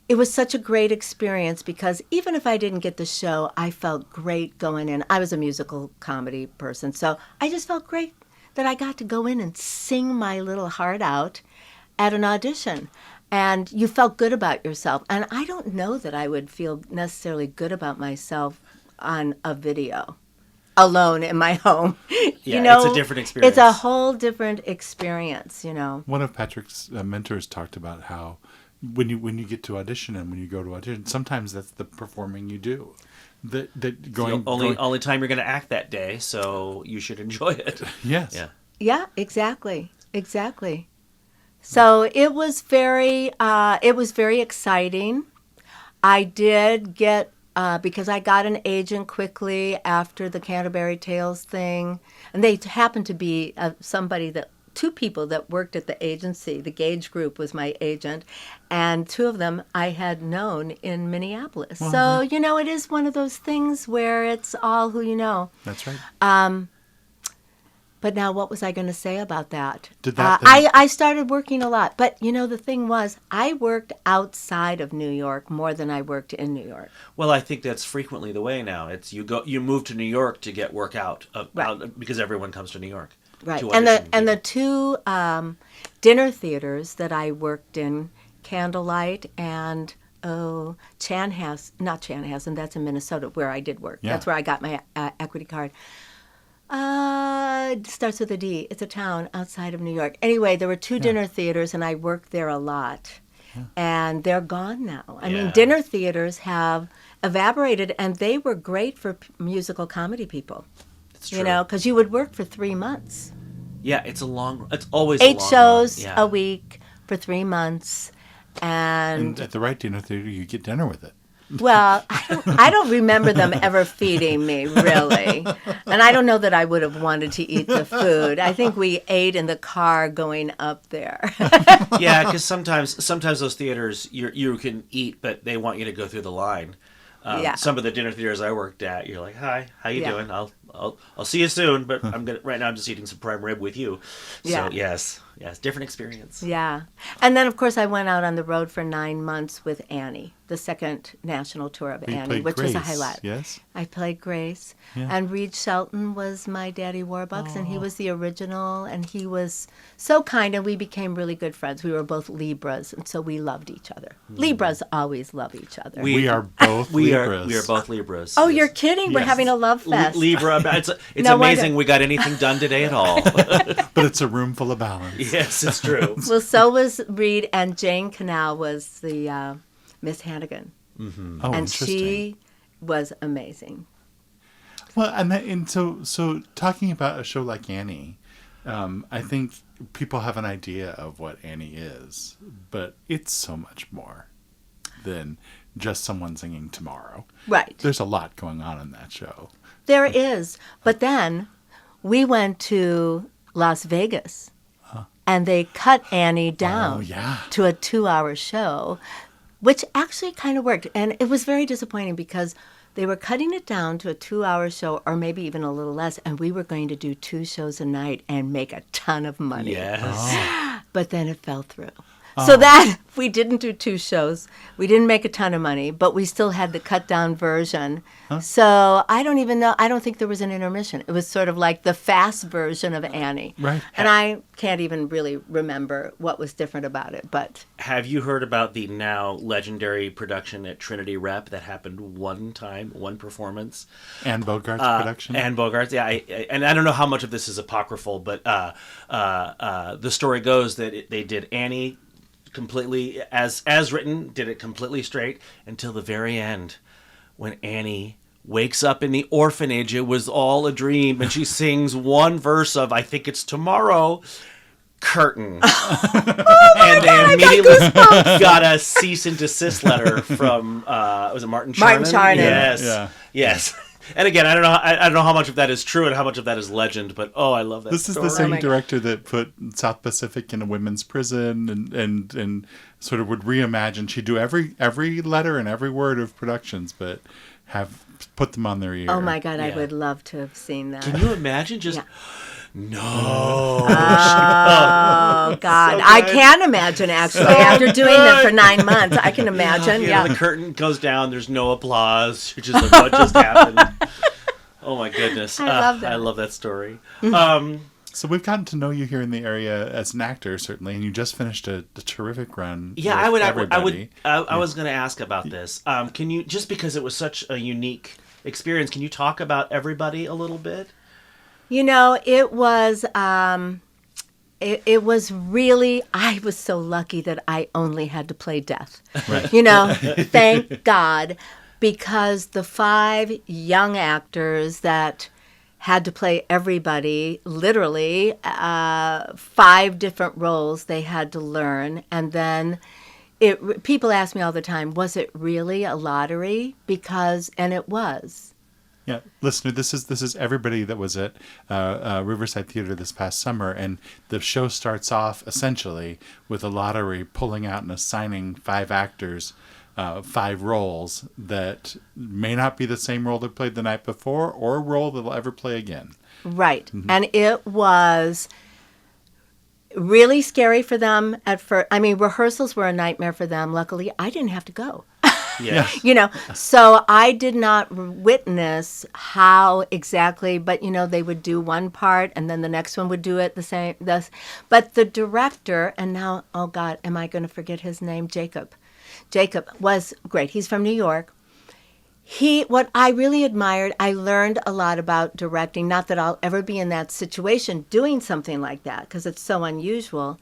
it was such a great experience because even if I didn't get the show, I felt great going in. I was a musical comedy person, so I just felt great that I got to go in and sing my little heart out at an audition. And you felt good about yourself. And I don't know that I would feel necessarily good about myself on a video alone in my home. Yeah, it's a different experience. It's a whole different experience, One of Patrick's mentors talked about how when you get to audition and when you go to audition, sometimes that's the performing you do. Only time you're going to act that day, so you should enjoy it. Yes. Yeah. Yeah, exactly. So it was very exciting. I did get, because I got an agent quickly after the Canterbury Tales thing, and they happened to be two people that worked at the agency. The Gage Group was my agent, and two of them I had known in Minneapolis. So, it is one of those things where it's all who you know. That's right. But now what was I going to say about that? Did that I started working a lot. But, the thing was, I worked outside of New York more than I worked in New York. Well, I think that's frequently the way now. It's you move to New York to get work out because everyone comes to New York. Right, and the two dinner theaters that I worked in, Candlelight and Chanhassen, that's in Minnesota where I did work. Yeah. That's where I got my equity card. It starts with a D. It's a town outside of New York. Anyway, there were two dinner theaters, and I worked there a lot. Yeah. And they're gone now. I mean, dinner theaters have evaporated, and they were great for musical comedy people. It's true. Because you would work for 3 months. Yeah, it's always 8 shows run. a week for 3 months. And at the right dinner theater, you get dinner with it. Well, I don't remember them ever feeding me, really. And I don't know that I would have wanted to eat the food. I think we ate in the car going up there. Yeah, because sometimes those theaters, you can eat, but they want you to go through the line. Some of the dinner theaters I worked at, you're like, "Hi, how you doing? I'll see you soon, but right now I'm just eating some prime rib with you." So yes, different experience. Yeah, and then of course I went out on the road for 9 months with Annie, the second national tour of Annie, which was a highlight. Yes, I played Grace, and Reed Shelton was my Daddy Warbucks, and he was the original, and he was so kind, and we became really good friends. We were both Libras, and so we loved each other. Libras always love each other. We are both Libras. We are both Libras. Oh, you're kidding? We're having a love fest. Libra. It's No amazing wonder. we got anything done today at all. But it's a room full of balance. Yes, it's true. Well, so was Reed, and Jane Canal was the Miss Hannigan. Mm-hmm. Oh, and interesting. she was amazing. Well, so talking about a show like Annie, I think people have an idea of what Annie is, but it's so much more than just someone singing Tomorrow. Right. There's a lot going on in that show. There is. But then we went to Las Vegas, and they cut Annie down to a 2-hour show, which actually kind of worked. And it was very disappointing because they were cutting it down to a 2-hour show, or maybe even a little less, and we were going to do 2 shows a night and make a ton of money. Yes. But then it fell through. So that we didn't do 2 shows. We didn't make a ton of money, but we still had the cut down version. So I don't even know. I don't think there was an intermission. It was sort of like the fast version of Annie. Right. And I can't even really remember what was different about it. But have you heard about the now legendary production at Trinity Rep that happened one performance? Anne Bogart's production? Anne Bogart's, yeah. And I don't know how much of this is apocryphal, but the story goes that they did Annie, completely as written, did it completely straight until the very end when Annie wakes up in the orphanage. It was all a dream, and she sings one verse of I think it's Tomorrow. Curtain. And they immediately got a cease and desist letter from was it Martin Charnin? Martin Charnin. Yes. Yeah. Yes. And again, I don't know how much of that is true and how much of that is legend, but I love that. This is story. the same director that put South Pacific in a women's prison and sort of would reimagine. She'd do every letter and every word of productions, but have put them on their ear. Oh my God, Yeah. I would love to have seen that. Can you imagine just No. Oh God, I can imagine actually after doing them for 9 months. I can imagine. Yeah. The curtain goes down. There's no applause. You're just like, what just happened? Oh my goodness. I love that. I love that story. So we've gotten to know you here in the area as an actor, certainly, and you just finished a terrific run. Yeah, with I everybody. was going to ask about this. Can you, just because it was such a unique experience, can you talk about everybody a little bit? You know, it was it was really, I was so lucky that I only had to play death. Right. You know, thank God, because the 5 young actors that had to play everybody, literally 5 different roles they had to learn. And then people ask me all the time, was it really a lottery? And it was. Yeah, listener, this is everybody that was at Riverside Theater this past summer, and the show starts off essentially with a lottery pulling out and assigning 5 actors 5 roles that may not be the same role they played the night before or a role they'll ever play again. Right. Mm-hmm. And it was really scary for them at first. I mean, rehearsals were a nightmare for them. Luckily, I didn't have to go. Yeah. You know, so I did not witness how exactly, but you know, they would do one part and then the next one would do it the same. But the director, and now, oh God, am I going to forget his name? Jacob was great. He's from New York. What I really admired, I learned a lot about directing. Not that I'll ever be in that situation doing something like that because it's so unusual.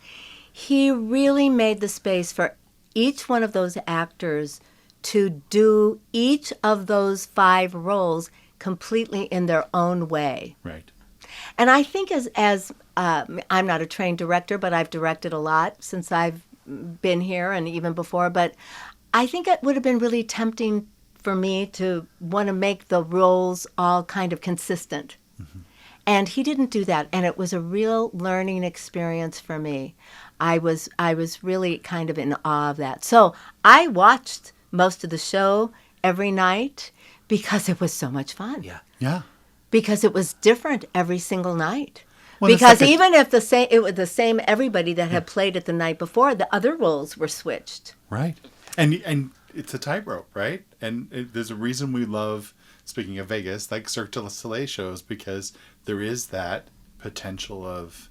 He really made the space for each one of those actors to do each of those 5 roles completely in their own way. Right. And I think as I'm not a trained director, but I've directed a lot since I've been here and even before, but I think it would have been really tempting for me to want to make the roles all kind of consistent. Mm-hmm. And he didn't do that, and it was a real learning experience for me. I was really kind of in awe of that. So I watched most of the show every night because it was so much fun. Yeah. Yeah. Because it was different every single night. Well, because like even if it was the same everybody that had played it the night before, the other roles were switched. Right. And it's a tightrope, right? And there's a reason we love, speaking of Vegas, like Cirque du Soleil shows, because there is that potential of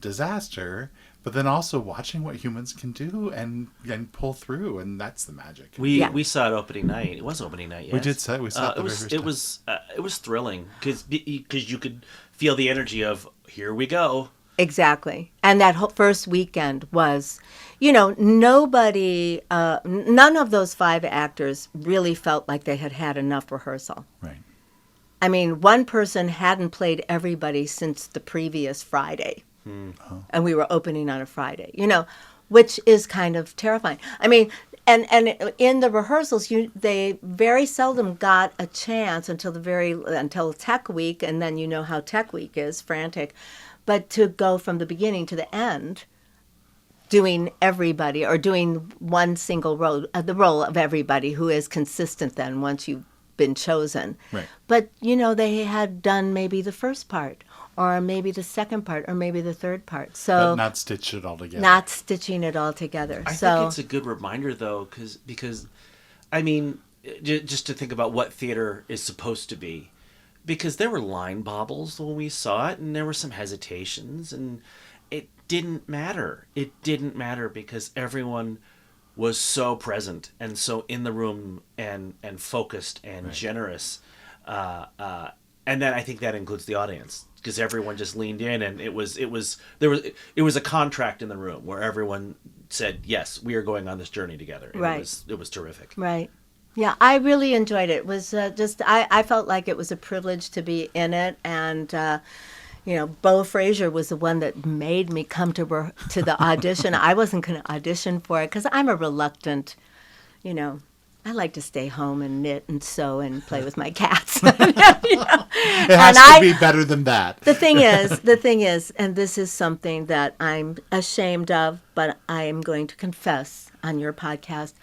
disaster, but then also watching what humans can do and pull through, and that's the magic. We saw it opening night. It was opening night. Yes. We did say we saw it. It was thrilling because you could feel the energy of here we go. Exactly. And that first weekend was, you know, nobody, none of those 5 actors really felt like they had had enough rehearsal. Right. I mean, one person hadn't played everybody since the previous Friday. Oh. And we were opening on a Friday, you know, which is kind of terrifying. I mean, and in the rehearsals, they very seldom got a chance until Tech Week, and then you know how Tech Week is, frantic, but to go from the beginning to the end, doing everybody or doing one single role, the role of everybody who is consistent then once you've been chosen. Right. But, you know, they had done maybe the first part or maybe the second part or maybe the third part. So but not stitch it all together. Not stitching it all together. I think it's a good reminder, though, because, I mean, just to think about what theater is supposed to be. Because there were line bobbles when we saw it, and there were some hesitations, and it didn't matter. It didn't matter because everyone was so present and so in the room and focused and generous. And then I think that includes the audience, because everyone just leaned in, and it was a contract in the room where everyone said, yes, we are going on this journey together. And Right. it was terrific. Right. Yeah, I really enjoyed it. It was I felt like it was a privilege to be in it. And, Beau Frazier was the one that made me come to the audition. I wasn't going to audition for it because I'm a reluctant, I like to stay home and knit and sew and play with my cats. It has to be better than that. The thing is, and this is something that I'm ashamed of, but I am going to confess on your podcast,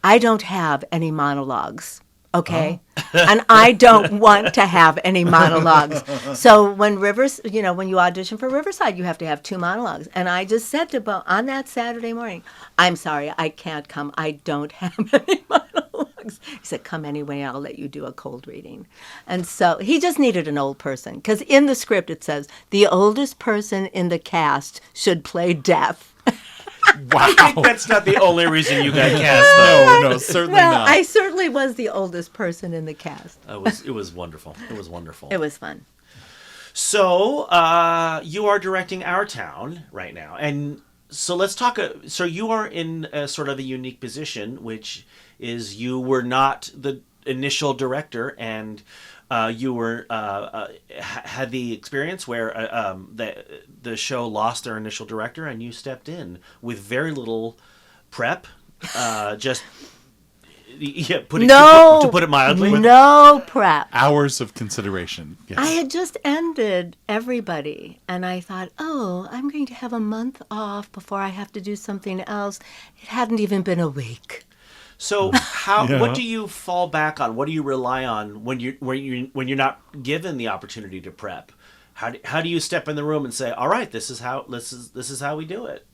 I don't have any monologues, okay? And I don't want to have any monologues. So when when you audition for Riverside, you have to have 2 monologues. And I just said to Bo on that Saturday morning, I'm sorry, I can't come. I don't have any monologues. He said, come anyway, I'll let you do a cold reading. And so he just needed an old person. Because in the script it says, the oldest person in the cast should play death. Wow. I think that's not the only reason you got cast, though. No, certainly Well, not. I certainly was the oldest person in the cast. It was wonderful. It was wonderful. It was fun. So you are directing Our Town right now, and so let's talk. So you are in a sort of a unique position, which is you were not the initial director, and you were had the experience where the show lost their initial director, and you stepped in with very little prep, just to put it mildly. No prep. Hours of consideration. Yes. I had just ended Everybody, and I thought, I'm going to have a month off before I have to do something else. It hadn't even been a week. So what do you fall back on? What do you rely on when you're not given the opportunity to prep? How do you step in the room and say, all right, this is how we do it?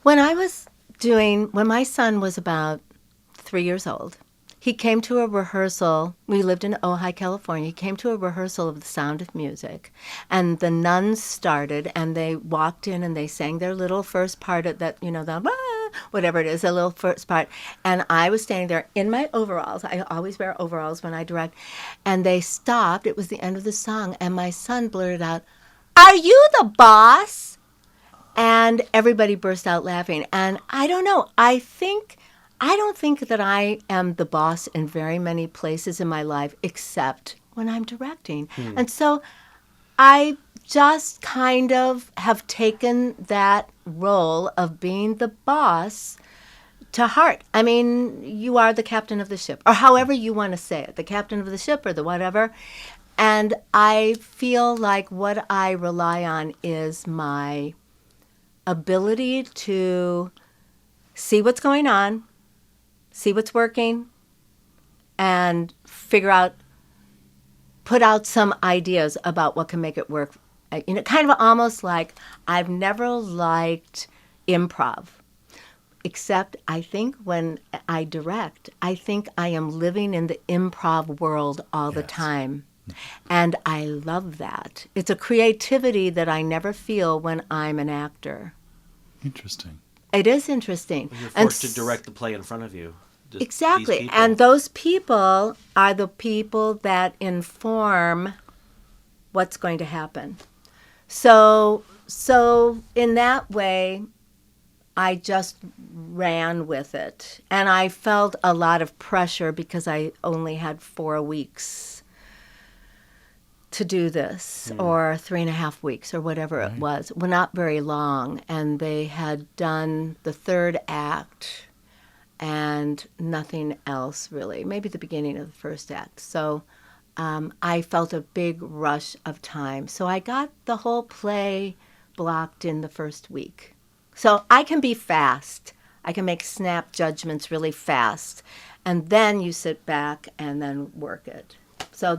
When my son was about 3 years old, he came to a rehearsal. We lived in Ojai, California. He came to a rehearsal of The Sound of Music, and the nuns started, and they walked in and they sang their little first part of that, whatever it is, a little first part. And I was standing there in my overalls. I always wear overalls when I direct. And they stopped. It was the end of the song, and my son blurted out, "Are you the boss?" And everybody burst out laughing. And I don't know. I don't think that I am the boss in very many places in my life except when I'm directing. And so I just kind of have taken that role of being the boss to heart. I mean, you are the captain of the ship, or however you want to say it, the captain of the ship or the whatever. And I feel like what I rely on is my ability to see what's going on, see what's working, and put out some ideas about what can make it work. Kind of almost like I've never liked improv, except I think when I direct, I think I am living in the improv world all the time. And I love that. It's a creativity that I never feel when I'm an actor. Interesting. It is interesting. You're forced to direct the play in front of you. Exactly. And those people are the people that inform what's going to happen. So in that way, I just ran with it. And I felt a lot of pressure because I only had 4 weeks to do this, or 3.5 weeks, or whatever it was. Well, not very long. And they had done the 3rd act and nothing else really, maybe the beginning of the 1st act. So I felt a big rush of time. So I got the whole play blocked in the 1st week. So I can be fast. I can make snap judgments really fast. And then you sit back and then work it. So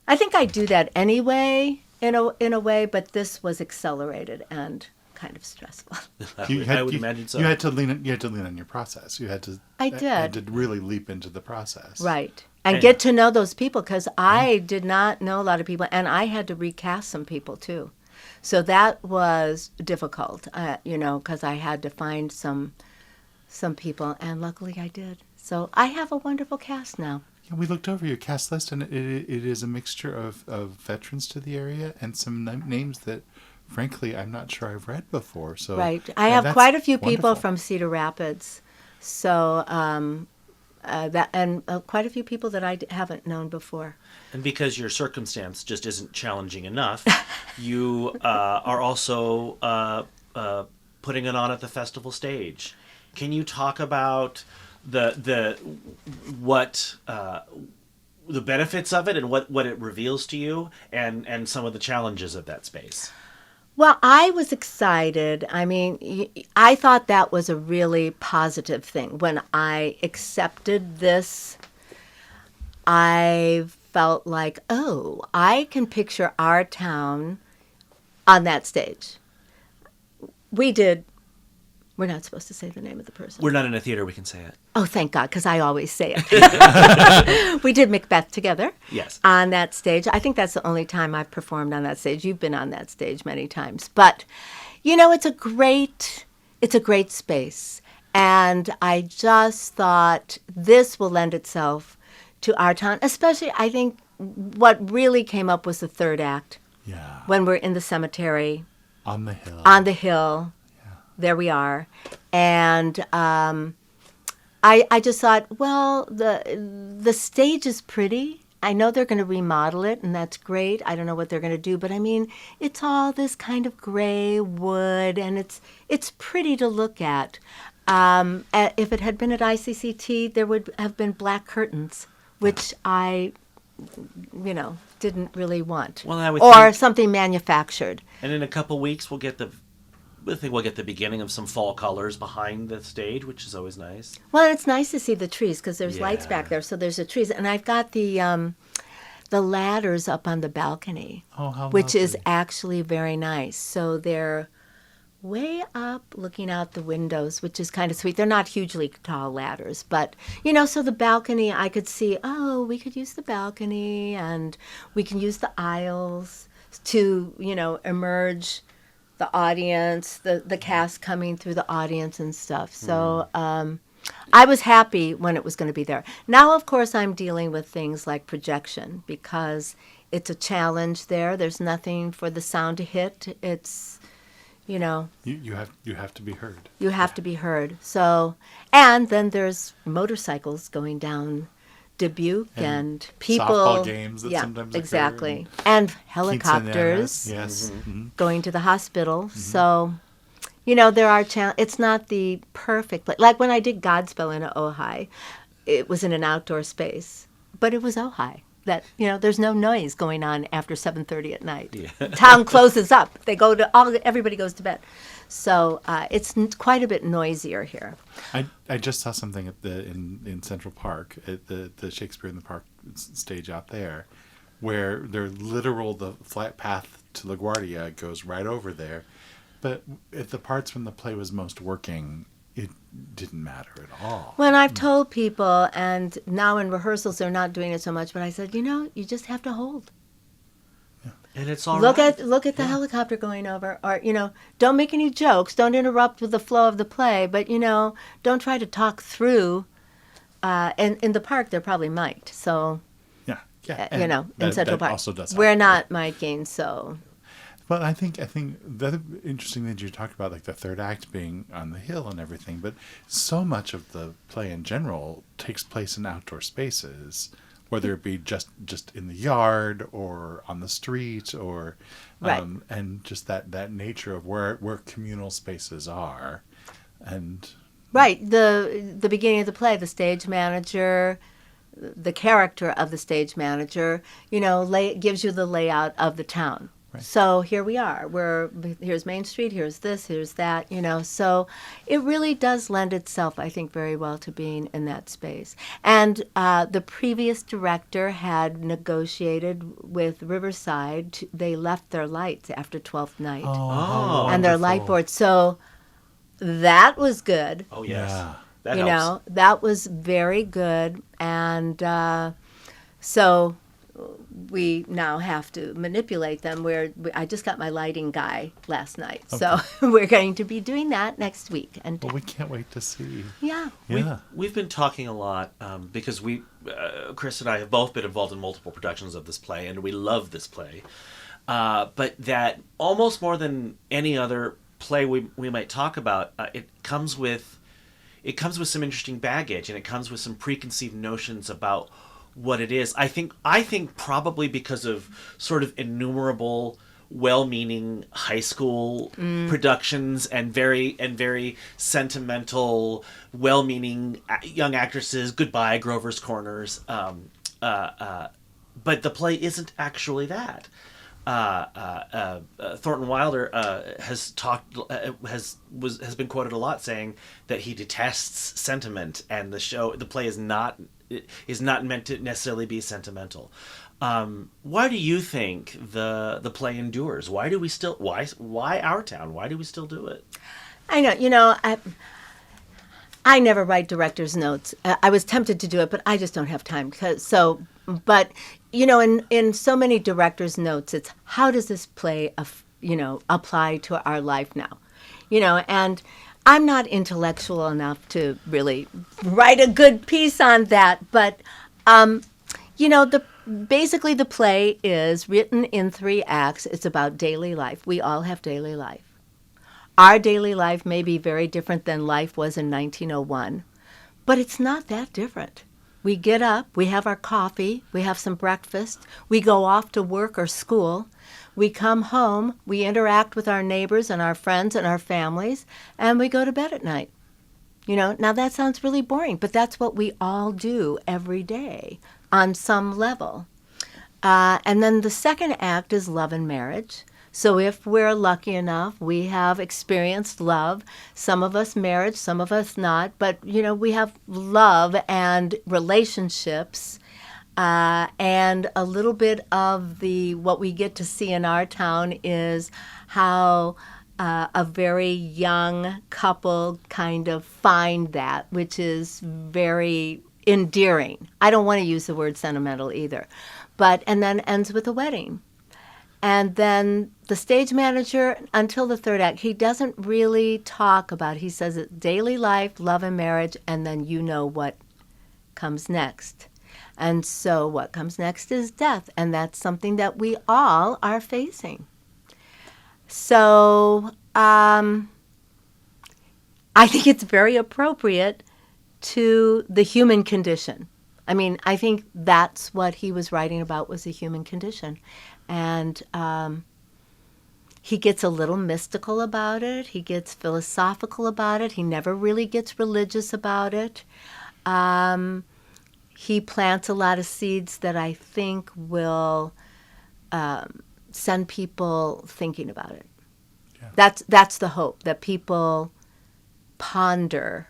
I think I do that anyway, in a way, but this was accelerated and kind of stressful. I would imagine so. You had to lean on your process. You had to. I did. Had to really leap into the process. Right. And get to know those people, because I did not know a lot of people, and I had to recast some people too. So that was difficult, because I had to find some people, and luckily I did. So I have a wonderful cast now. Yeah, we looked over your cast list, and it is a mixture of veterans to the area and some names that, frankly, I'm not sure I've read before. So Right. I have that's quite a few people wonderful. from Cedar Rapids. So quite a few people that I haven't known before. And because your circumstance just isn't challenging enough, you are also putting it on at the festival stage. Can you talk about the benefits of it and what it reveals to you, and some of the challenges of that space? Well, I was excited. I mean, I thought that was a really positive thing. When I accepted this, I felt like, oh, I can picture our town on that stage. We're not supposed to say the name of the person. We're not in a theater, we can say it. Oh, thank God, because I always say it. We did Macbeth together. Yes. On that stage. I think that's the only time I've performed on that stage. You've been on that stage many times. But, it's a great space. And I just thought this will lend itself to our town. Especially, I think, what really came up was the third act. Yeah. When we're in the cemetery. On the hill. On the hill. There we are. And I just thought, well, the stage is pretty. I know they're going to remodel it, and that's great. I don't know what they're going to do, but I mean, it's all this kind of gray wood, and it's pretty to look at. If it had been at ICCT, there would have been black curtains, which I, didn't really want. Well, I would or think- something manufactured. And in a couple weeks, I think we'll get the beginning of some fall colors behind the stage, which is always nice. Well, it's nice to see the trees because there's lights Yeah. back there, so there's the trees, and I've got the ladders up on the balcony, Oh, how which is lovely. actually very nice. So they're way up, looking out the windows, which is kind of sweet. They're not hugely tall ladders, but so the balcony, I could see. Oh, we could use the balcony, and we can use the aisles to emerge the audience, the cast coming through the audience and stuff. So I was happy when it was going to be there. Now, of course, I'm dealing with things like projection because it's a challenge there. There's nothing for the sound to hit. It's, You have to be heard. you have to be heard. So, and then there's motorcycles going down Dubuque and people. softball games that yeah, sometimes occur, exactly. And helicopters. Quinceañeras, yes. Mm-hmm. Going to the hospital. So, there are it's not the perfect place. Like when I did Godspell in Ojai, it was in an outdoor space, but it was Ojai. That there's no noise going on after 7:30 at night. Yeah. Town closes up. Everybody goes to bed. So it's quite a bit noisier here. I just saw something in Central Park at the Shakespeare in the Park stage out there, where the flight path to LaGuardia goes right over there, but at the parts when the play was most working, it didn't matter at all. When I've told people, and now in rehearsals they're not doing it so much, but I said, you just have to hold. And it's all Look right. at the helicopter going over, or don't make any jokes, don't interrupt with the flow of the play, but don't try to talk through. And in the park, there probably might. So Yeah. in Central Park, also does we're help. not miking. So Well, I think the other interesting thing you talked about, like the third act being on the hill and everything, but so much of the play in general takes place in outdoor spaces, whether it be just in the yard or on the street, or Right. and just that nature of where communal spaces are, and right, the beginning of the play, the stage manager, the character of the stage manager, gives you the layout of the town. Right. So here we are. Here's Main Street, here's this, here's that, So it really does lend itself, I think, very well to being in that space. And the previous director had negotiated with Riverside. They left their lights after 12th night Oh, and their light boards. So that was good. Oh, yes. Yeah. That helps. That was very good. And so we now have to manipulate them. I just got my lighting guy last night, so we're going to be doing that next week. And Well, we can't wait to see. yeah, Yeah. We've been talking a lot because Chris and I have both been involved in multiple productions of this play, and we love this play. But that almost more than any other play we might talk about, it comes with some interesting baggage, and it comes with some preconceived notions about what it is. I think probably because of sort of innumerable well-meaning high school productions and very sentimental, well-meaning young actresses. Goodbye, Grover's Corners. But the play isn't actually that. Thornton Wilder has been quoted a lot saying that he detests sentiment, and the play is not meant to necessarily be sentimental. Why do you think the play endures? Why our town? Why do we still do it? I know. I never write director's notes. I was tempted to do it, but I just don't have time. But in so many director's notes, it's how does this play, apply to our life now? And I'm not intellectual enough to really write a good piece on that. But, basically the play is written in 3 acts. It's about daily life. We all have daily life. Our daily life may be very different than life was in 1901, but it's not that different. We get up, we have our coffee, we have some breakfast, we go off to work or school, we come home, we interact with our neighbors and our friends and our families, and we go to bed at night. Now that sounds really boring, but that's what we all do every day on some level. And then the second act is love and marriage. So if we're lucky enough, we have experienced love. Some of us marriage, some of us not. But, we have love and relationships. And a little bit of what we get to see in our town is how a very young couple kind of find that, which is very endearing. I don't want to use the word sentimental either. And then ends with a wedding. And then the stage manager, until the third act, he doesn't really talk about, he says it's daily life, love and marriage, and then what comes next. And so what comes next is death, and that's something that we all are facing. So I think it's very appropriate to the human condition. I mean, I think that's what he was writing about, was the human condition. And he gets a little mystical about it. He gets philosophical about it. He never really gets religious about it. He plants a lot of seeds that I think will send people thinking about it. Yeah. That's the hope, that people ponder.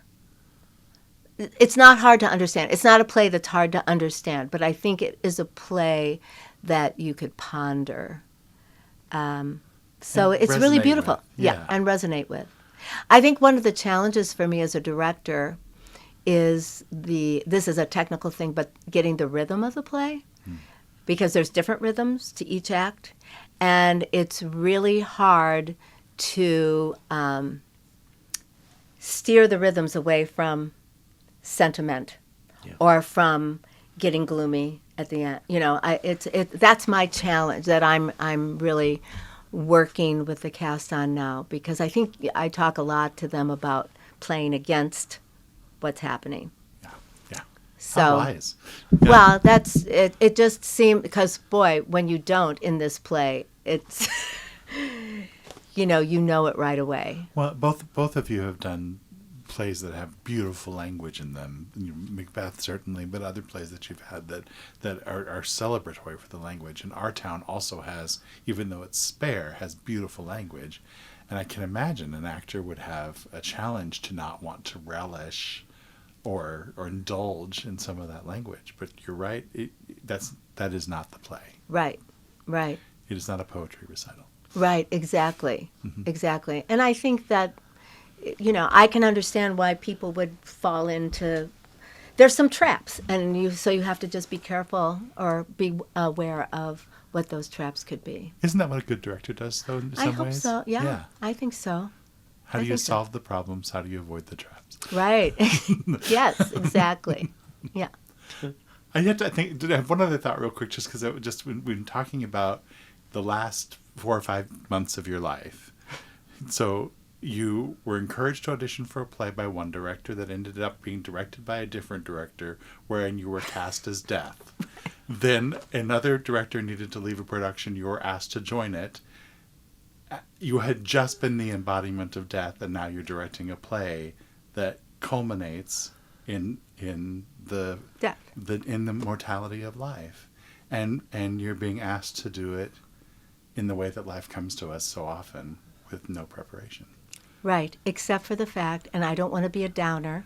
It's not hard to understand. It's not a play that's hard to understand, but I think it is a play that you could ponder. So it's really beautiful. With. Yeah, and resonate with. I think one of the challenges for me as a director is this is a technical thing, but getting the rhythm of the play, because there's different rhythms to each act, and it's really hard to steer the rhythms away from sentiment or from getting gloomy at the end. That's my challenge that I'm really working with the cast on now, because I think I talk a lot to them about playing against what's happening. Yeah. So, how wise. Yeah. Well, that's it. It just seemed, because boy, when you don't in this play, it's you know it right away. Well, both of you have done plays that have beautiful language in them. Macbeth certainly, but other plays that you've had that are celebratory for the language. And Our Town also has, even though it's spare, has beautiful language. And I can imagine an actor would have a challenge to not want to relish or indulge in some of that language. But you're right, that is not the play. Right. It is not a poetry recital. Right, exactly. Mm-hmm. Exactly. And I think that I can understand why people would fall into there's some traps, and you have to just be careful or be aware of what those traps could be. Isn't that what a good director does, though, in some I hope ways? so. Yeah, I think so. How do you solve the problems? How do you avoid the traps? Right. Yes, exactly. Yeah. I have one other thought real quick, just because we've been talking about the last 4 or 5 months of your life. So you were encouraged to audition for a play by one director that ended up being directed by a different director, wherein you were cast as Death. Then another director needed to leave a production. You were asked to join it. You had just been the embodiment of death, and now you're directing a play that culminates in the Death. in the mortality of life, and you're being asked to do it in the way that life comes to us so often, with no preparation. Right, except for the fact, and I don't want to be a downer,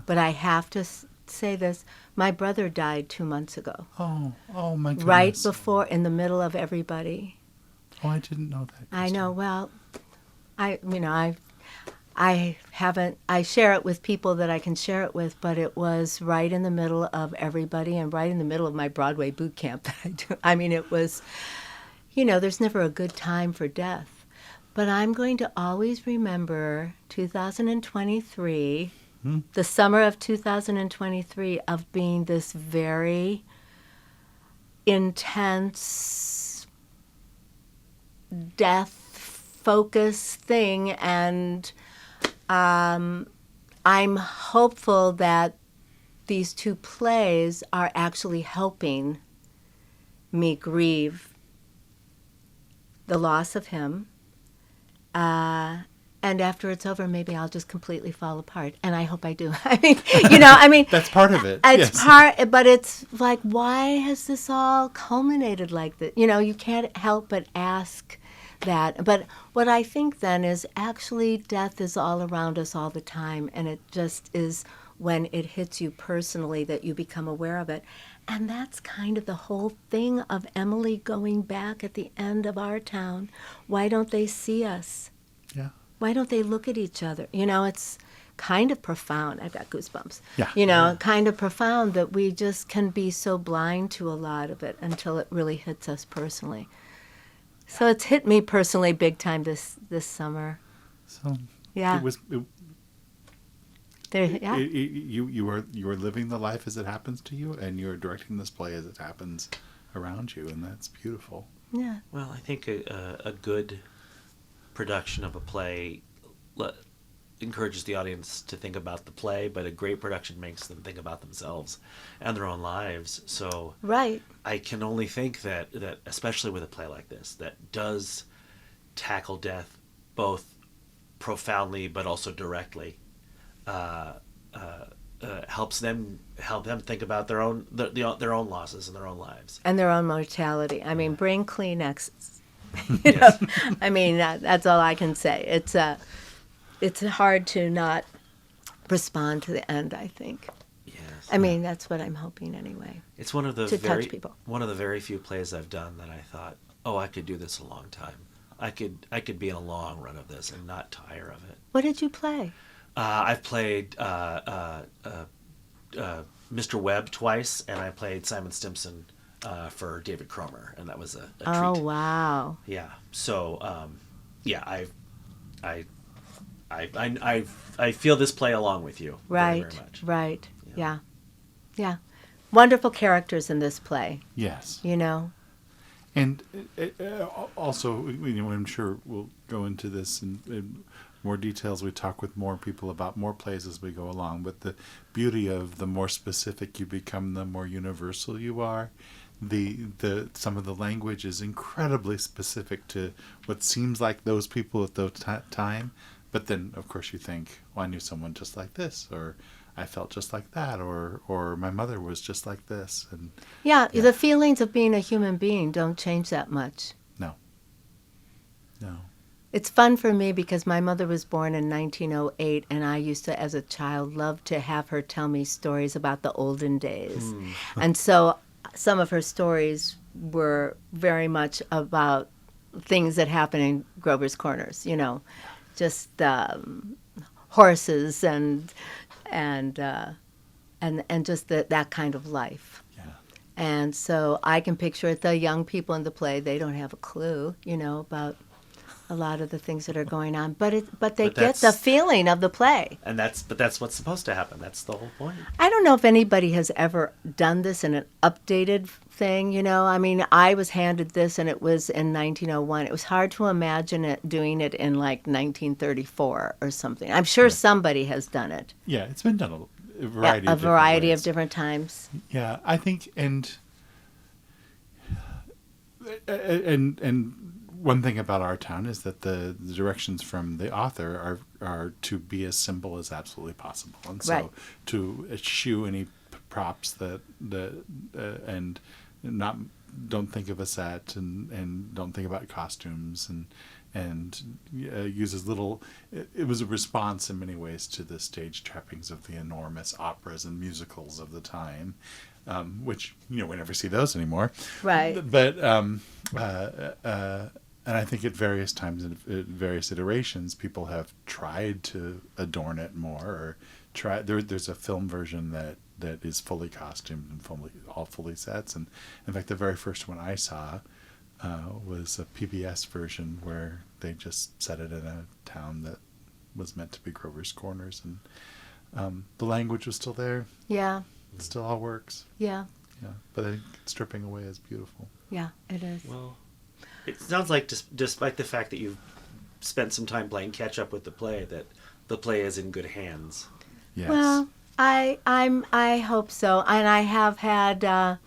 but I have to say this, my brother died 2 months ago. Oh my goodness. Right before, in the middle of everybody. Oh, I didn't know that. I Krista. know, well, I share it with people that I can share it with, but it was right in the middle of everybody and right in the middle of my Broadway boot camp that I do. I mean, it was, there's never a good time for death. But I'm going to always remember 2023, the summer of 2023, of being this very intense, death-focused thing. And I'm hopeful that these 2 plays are actually helping me grieve the loss of him. And after it's over, maybe I'll just completely fall apart. And I hope I do. I mean, That's part of it. It's yes. but it's like, why has this all culminated like this? You can't help but ask that. But what I think then is actually death is all around us all the time. And it just is when it hits you personally that you become aware of it. And that's kind of the whole thing of Emily going back at the end of Our Town. Why don't they see us? Yeah. Why don't they look at each other? It's kind of profound. I've got goosebumps. Yeah. Kind of profound that we just can be so blind to a lot of it until it really hits us personally. So it's hit me personally big time this summer. So Yeah. it was. Yeah. You were living the life as it happens to you, and you're directing this play as it happens around you, and that's beautiful. Yeah. Well, I think a good production of a play encourages the audience to think about the play, but a great production makes them think about themselves and their own lives. So Right. I can only think that especially with a play like this, that does tackle death both profoundly but also directly, helps them think about their own their own losses and their own lives And their own mortality. I mean, bring Kleenexes. Yes. I mean, that's all I can say. It's hard to not respond to the end, I think. Yes. I mean, that's what I'm hoping anyway. It's one of the touch people. One of the very few plays I've done that I thought, oh, I could do this a long time. I could be in a long run of this and not tire of it. What did you play? I've played Mr. Webb twice, and I played Simon Stimson for David Cromer, and that was a treat. Oh, wow. Yeah. So, I feel this play along with you. Right, Very, very much. right. Yeah. Wonderful characters in this play, Yes. And also, I'm sure we'll go into this in more details. We talk with more people about more plays as we go along. But the beauty of the more specific you become, the more universal you are. Some of the language is incredibly specific to what seems like those people at the time. But then, of course, you think, well, I knew someone just like this, or I felt just like that, or my mother was just like this. And the feelings of being a human being don't change that much. No. It's fun for me because my mother was born in 1908, and I used to, as a child, love to have her tell me stories about the olden days. And so some of her stories were very much about things that happen in Grover's Corners, just horses and and just that kind of life. Yeah. And so I can picture it. The young people in the play, they don't have a clue, about a lot of the things that are going on, but they get the feeling of the play. And that's what's supposed to happen. That's the whole point. I don't know if anybody has ever done this in an updated thing, I mean, I was handed this and it was in 1901. It was hard to imagine doing it in like 1934 or something. I'm sure somebody has done it. Yeah, it's been done a variety of different times. Yeah, I think, and one thing about our town is that the directions from the author are to be as simple as absolutely possible, and so to eschew any props that and not don't think of a set and don't think about costumes and use as little. It was a response in many ways to the stage trappings of the enormous operas and musicals of the time, which we never see those anymore. Right. But and I think at various times and at various iterations, people have tried to adorn it more or try. There's a film version that is fully costumed and fully sets, and in fact, the very first one I saw was a PBS version where they just set it in a town that was meant to be Grover's Corners, and the language was still there. Yeah. It still all works. Yeah. Yeah, but I think stripping away is beautiful. Yeah, it is. Well, it sounds like despite the fact that you've spent some time playing catch up with the play, that the play is in good hands. Yes. Well, I hope so, and I have had.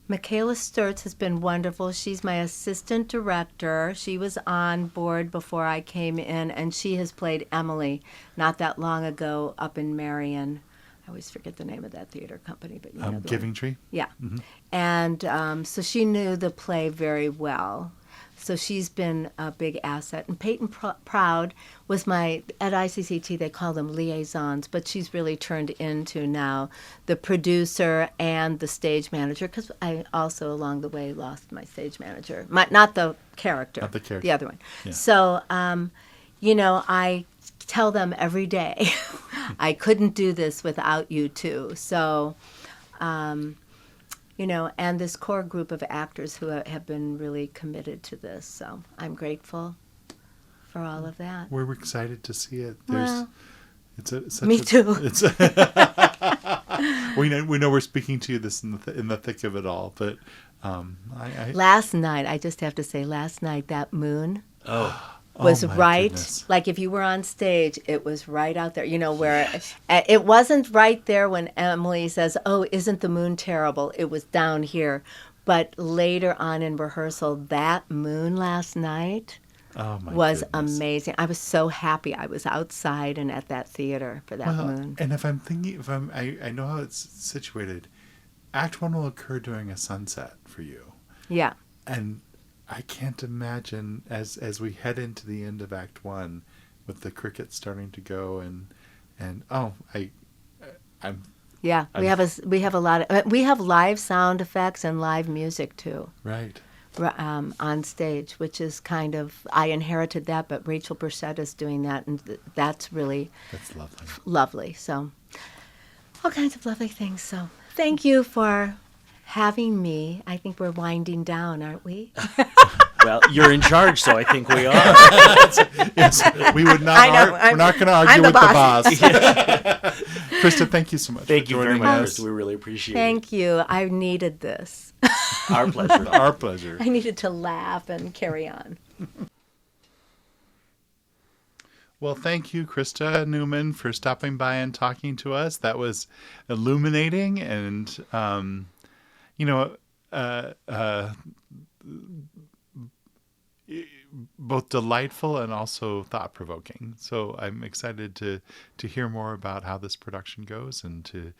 Michaela Sturtz has been wonderful. She's my assistant director. She was on board before I came in, and she has played Emily not that long ago up in Marion. I always forget the name of that theater company, but the Giving one. Tree? Yeah. Mm-hmm. And so she knew the play very well. So she's been a big asset. And Peyton Proud was at ICCT, they call them liaisons, but she's really turned into now the producer and the stage manager, because I also along the way lost my stage manager. Not the character. Not the character. The other one. Yeah. So, I tell them every day, I couldn't do this without you too. So, and this core group of actors who have been really committed to this. So I'm grateful for all of that. We're excited to see it. Me too. We know we're speaking to you in the thick of it all, but last night, I just have to say, that moon was oh my right. goodness. Like if you were on stage, it was right out there. Where it wasn't right there when Emily says, "Oh, isn't the moon terrible?" It was down here, but later on in rehearsal, that moon last night. Oh my was goodness. amazing. I was so happy I was outside and at that theater for that moon. And if I'm thinking, I know how it's situated. Act 1 will occur during a sunset for you. Yeah. And I can't imagine as we head into the end of Act 1 with the crickets starting to go we have a lot of we have live sound effects and live music too. Right. On stage, which is kind of, I inherited that, but Rachel Burchett is doing that, and that's lovely. Lovely. So, all kinds of lovely things. So, thank you for having me. I think we're winding down, aren't we? Well, you're in charge, so I think we are. Yes, we would not. We're not going to argue with the boss. Krista, thank you so much. Thank you very much, us. Krista. We really appreciate it. Thank you. I needed this. Our pleasure. Our pleasure. I needed to laugh and carry on. Well, thank you, Krista Newman, for stopping by and talking to us. That was illuminating and, both delightful and also thought-provoking. So I'm excited to hear more about how this production goes and to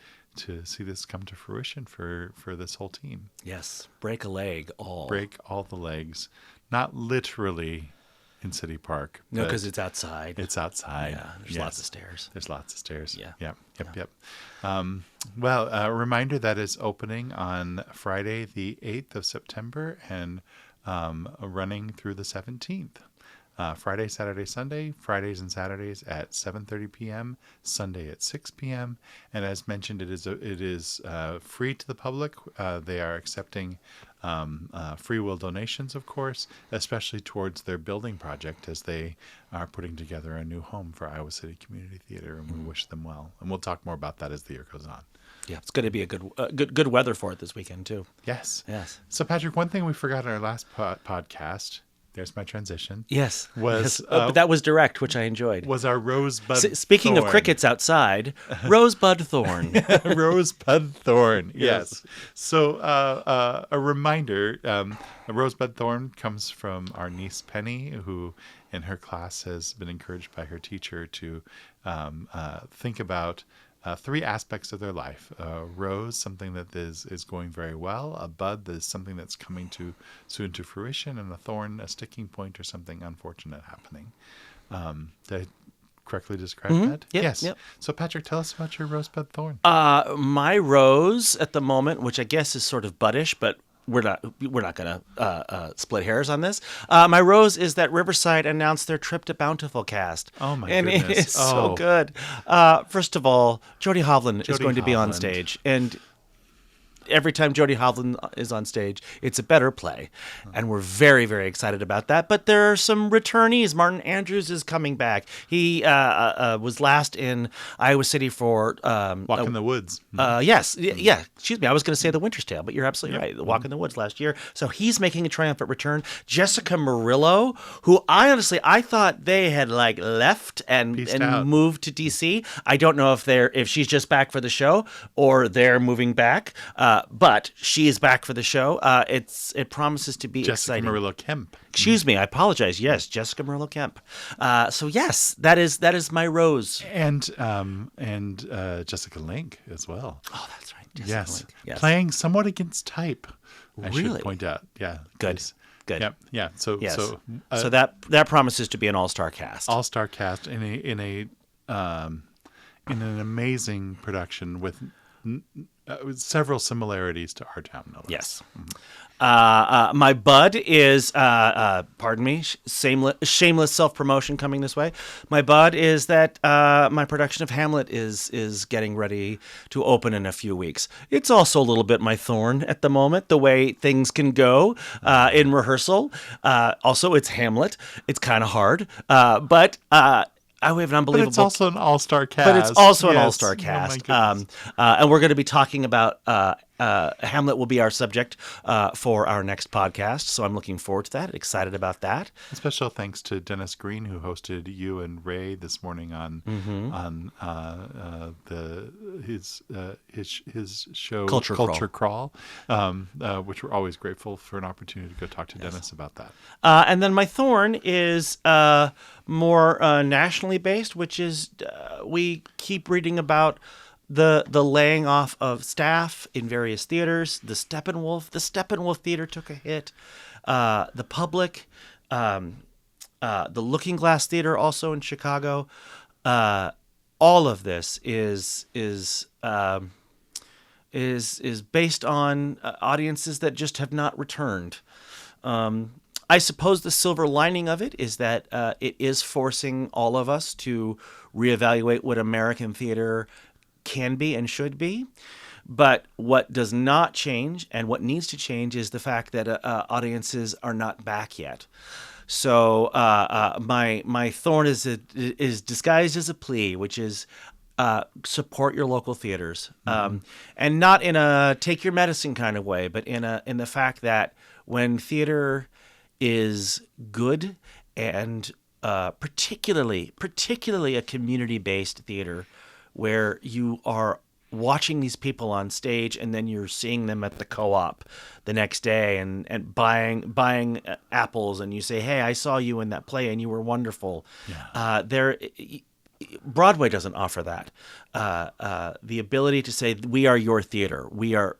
see this come to fruition for this whole team. Yes, break a leg, all. Break all the legs. Not literally in City Park. No, because it's outside. It's outside. Yeah, there's lots of stairs. There's lots of stairs. Yeah. Yep. Well, a reminder that is opening on Friday, the 8th of September and running through the 17th. Friday, Saturday, Sunday, Fridays and Saturdays at 7:30 p.m., Sunday at 6 p.m. And as mentioned, it is free to the public. They are accepting free will donations, of course, especially towards their building project as they are putting together a new home for Iowa City Community Theater, and we wish them well. And we'll talk more about that as the year goes on. Yeah, it's going to be a good weather for it this weekend too. Yes. Yes. So, Patrick, one thing we forgot in our last podcast, there's my transition. Yes. Was but that was direct, which I enjoyed. Was our rosebud Speaking thorn. of crickets outside, rosebud thorn. Rosebud thorn. Yes. So a reminder, a rosebud thorn comes from our niece Penny, who in her class has been encouraged by her teacher to think about three aspects of their life: a rose, something that is going very well; a bud, that is something that's coming soon to fruition; and a thorn, a sticking point or something unfortunate happening. Did I correctly describe that? Yep, Yes. yep. So, Patrick, tell us about your rosebud thorn. My rose at the moment, which I guess is sort of buddish, but we're not going to split hairs on this. My rose is that Riverside announced their trip to Bountiful cast. Oh, my and goodness. it is so Oh. good. First of all, Jody Hovland is going to be on Hovland. stage, and every time Jody Hovland is on stage, it's a better play, and we're very, very excited about that. But there are some returnees. Martin Andrews is coming back. He was last in Iowa City for Walk in the Woods. Yes. Yeah. Excuse me. I was going to say The Winter's Tale, but you're absolutely right. The Walk in the Woods last year. So he's making a triumphant return. Jessica Murillo, who I thought they had like left and Peaced out. moved to DC. I don't know if she's just back for the show or they're moving back. But she is back for the show. It promises to be Jessica exciting. Murillo Kemp. Excuse me. I apologize. Yes, Jessica Murillo Kemp. So yes, that is my rose. And Jessica Link as well. Oh, that's right. Jessica Yes. Link. Yes. Playing somewhat against type, I Really? should point out. Yeah. Good. 'cause- Good. Yep. Yeah. So Yes. so So that promises to be an all-star cast. all-star cast in an amazing production with several similarities to Our Town. No less. Yes. My bud is, pardon me, shameless self-promotion coming this way. My bud is that my production of Hamlet is getting ready to open in a few weeks. It's also a little bit my thorn at the moment, the way things can go in rehearsal. Also, it's Hamlet. It's kind of hard, but we have an unbelievable. But it's also an all-star cast. But it's also an Yes. all-star Oh, my cast. goodness. And we're going to be talking about Hamlet will be our subject for our next podcast. So I'm looking forward to that. Excited about that. A special thanks to Dennis Green, who hosted you and Ray this morning on his show Culture Crawl, which we're always grateful for an opportunity to go talk to Dennis about that. And then my thorn is more nationally based, which is we keep reading about the laying off of staff in various theaters. The Steppenwolf Theater took a hit. The Public, the Looking Glass Theater, also in Chicago. All of this is based on audiences that just have not returned. I suppose the silver lining of it is that it is forcing all of us to reevaluate what American theater can be and should be. But what does not change and what needs to change is the fact that audiences are not back yet. So my thorn is disguised as a plea, which is support your local theaters, and not in a take your medicine kind of way, but in the fact that when theater is good and particularly a community-based theater where you are watching these people on stage and then you're seeing them at the co-op the next day and buying apples, and you say, hey, I saw you in that play and you were wonderful. Yeah. Broadway doesn't offer that. The ability to say, we are your theater. We are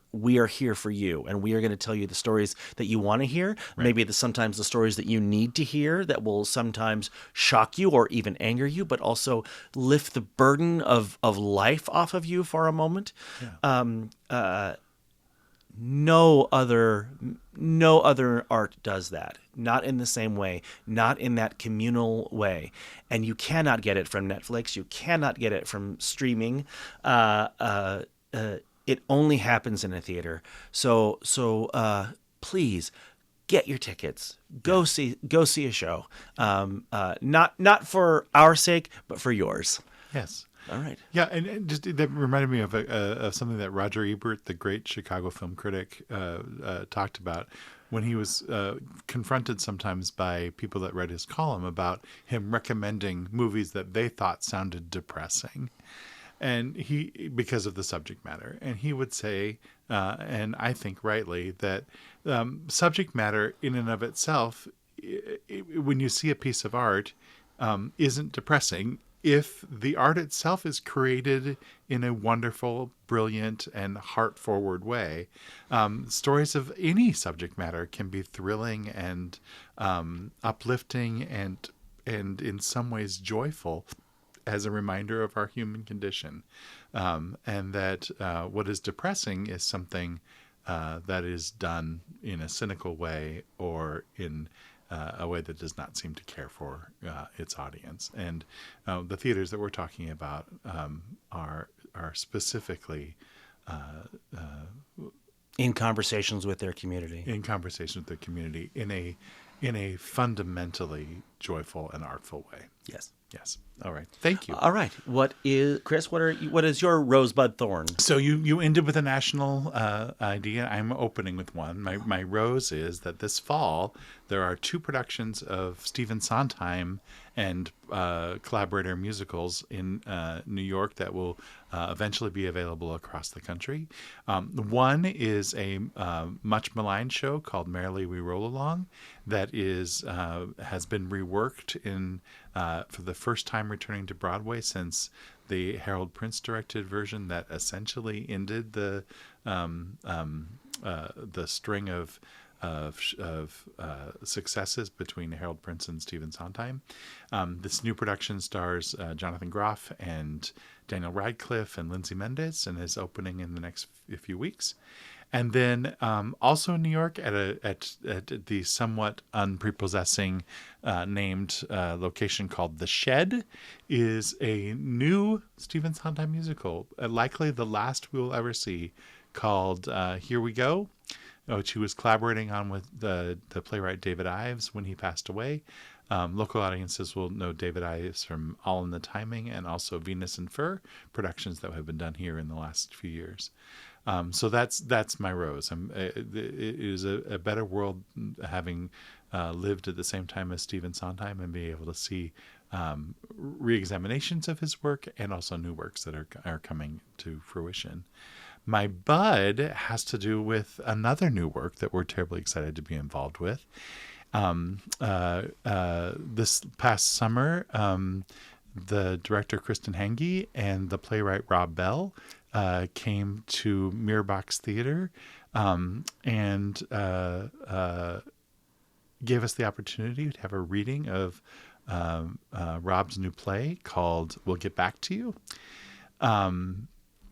here for you, and we are going to tell you the stories that you want to hear. Right. Maybe sometimes the stories that you need to hear that will sometimes shock you or even anger you, but also lift the burden of life off of you for a moment. Yeah. no other art does that. Not in the same way, not in that communal way. And you cannot get it from Netflix. You cannot get it from streaming. It only happens in a theater. So please get your tickets. Go see a show. Not for our sake, but for yours. Yes. All right. Yeah, and just that reminded me of something that Roger Ebert, the great Chicago film critic, talked about when he was confronted sometimes by people that read his column about him recommending movies that they thought sounded depressing, and because of the subject matter, and he would say, and I think rightly, that subject matter in and of itself, when you see a piece of art, isn't depressing if the art itself is created in a wonderful, brilliant, and heart-forward way. Stories of any subject matter can be thrilling and uplifting and in some ways joyful as a reminder of our human condition. And that what is depressing is something that is done in a cynical way or in a way that does not seem to care for its audience. And the theaters that we're talking about are specifically in conversations with their community. In conversation with their community in a fundamentally joyful and artful way. Yes. Yes. All right. Thank you. All right. Chris? What is your Rosebud Thorn? So you ended with a national idea. I'm opening with one. My rose is that this fall there are 2 productions of Stephen Sondheim and collaborator musicals in New York that will eventually be available across the country. One is a much maligned show called Merrily We Roll Along that has been reworked for the first time returning to Broadway since the Harold Prince directed version that essentially ended the string of successes between Harold Prince and Stephen Sondheim. This new production stars Jonathan Groff and Daniel Radcliffe and Lindsay Mendez and is opening in the next few weeks. And then also in New York at the somewhat unprepossessing named location called The Shed is a new Stephen Sondheim musical, likely the last we will ever see, called Here We Go, which he was collaborating on with the playwright David Ives when he passed away. Local audiences will know David Ives from All in the Timing and also Venus and Fur, productions that have been done here in the last few years. So that's my rose. It is a better world having lived at the same time as Stephen Sondheim and be able to see re-examinations of his work and also new works that are coming to fruition. My bud has to do with another new work that we're terribly excited to be involved with. This past summer, the director Kristen Hange and the playwright Rob Bell came to Mirrorbox Theater and gave us the opportunity to have a reading of Rob's new play called We'll Get Back to You.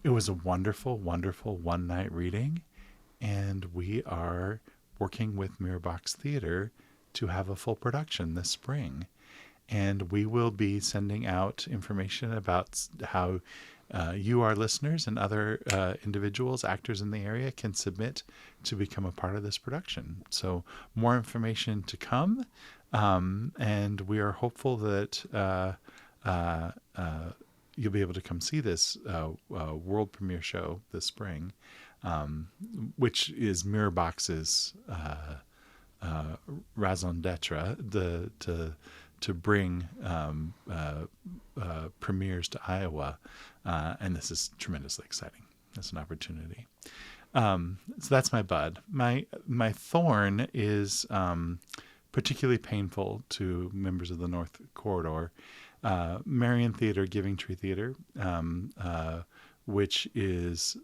It was a wonderful, wonderful one-night reading, and we are working with Mirrorbox Theater to have a full production this spring. And we will be sending out information about how you, our listeners, and other individuals, actors in the area can submit to become a part of this production. So more information to come, and we are hopeful that you'll be able to come see this world premiere show this spring, which is Mirrorbox's raison d'etre, to bring premieres to Iowa, and this is tremendously exciting. It's an opportunity. So that's my bud. My thorn is particularly painful to members of the North Corridor. Marion Theater, Giving Tree Theater, which has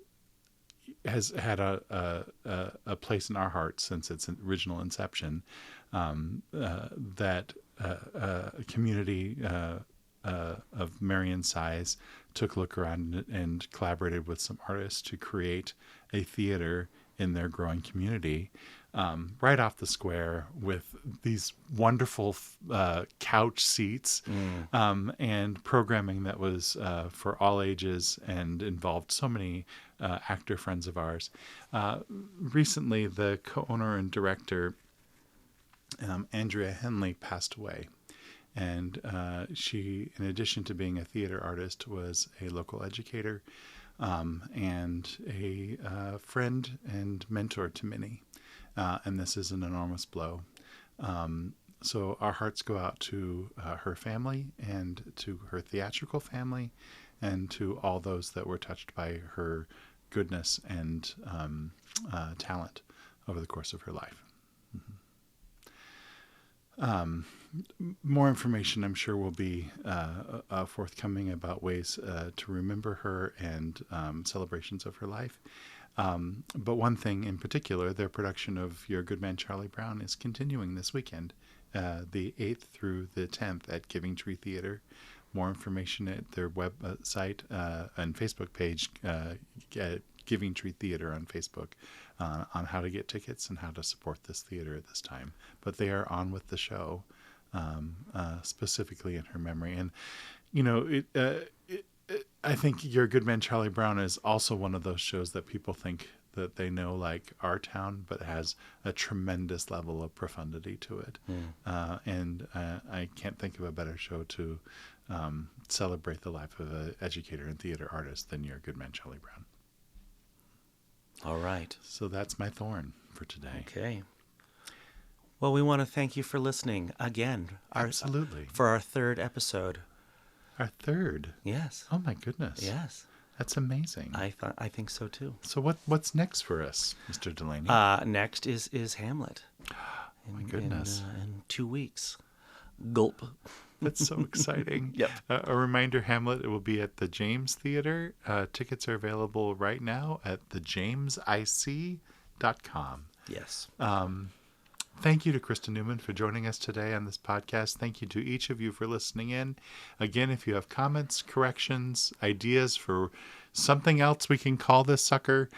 had a place in our hearts since its original inception. That a community of Marion size took a look around and collaborated with some artists to create a theater in their growing community, right off the square with these wonderful couch seats and programming that was for all ages and involved so many actor friends of ours. Recently, the co-owner and director, Andrea Henley, passed away. And she, in addition to being a theater artist, was a local educator and a friend and mentor to many. And this is an enormous blow. So our hearts go out to her family and to her theatrical family and to all those that were touched by her goodness and talent over the course of her life. More information, I'm sure, will be forthcoming about ways to remember her and celebrations of her life. But one thing in particular, their production of Your Good Man, Charlie Brown is continuing this weekend, the 8th through the 10th at Giving Tree Theater. More information at their website and Facebook page, Giving Tree Theater on Facebook, on how to get tickets and how to support this theater at this time. But they are on with the show, specifically in her memory. And, you know, I think Your Good Man, Charlie Brown is also one of those shows that people think that they know like Our Town, but has a tremendous level of profundity to it. And I can't think of a better show to celebrate the life of an educator and theater artist than Your Good Man, Charlie Brown. All right. So that's my thorn for today. Okay. Well, we want to thank you for listening again. Absolutely. For our 3rd episode. Our 3rd? Yes. Oh, my goodness. Yes. That's amazing. I think so, too. So what's next for us, Mr. Delaney? Next is Hamlet. Oh, my goodness. In 2 weeks. Gulp. That's so exciting. Yep. A reminder, Hamlet, it will be at the James Theater. Tickets are available right now at thejamesic.com. Yes. Thank you to Krista Newman for joining us today on this podcast. Thank you to each of you for listening in. Again, if you have comments, corrections, ideas for something else we can call this sucker,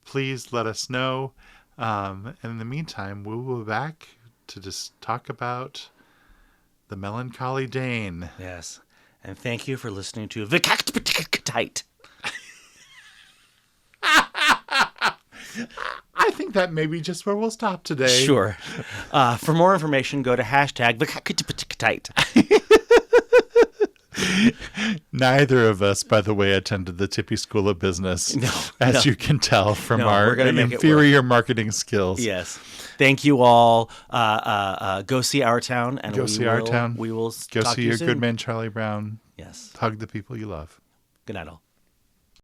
please let us know. And in the meantime, we will be back to just talk about The Melancholy Dane. Yes. And thank you for listening to Vicactite. I think that may be just where we'll stop today. Sure. For more information, go to #Vicactite. Neither of us, by the way, attended the Tippy School of Business, as you can tell from our inferior marketing skills. Yes. Thank you all. Go see Our Town. And Go see Our Town. We will Go talk see to you Your soon. Good Man, Charlie Brown. Yes. Hug the people you love. Good night, all.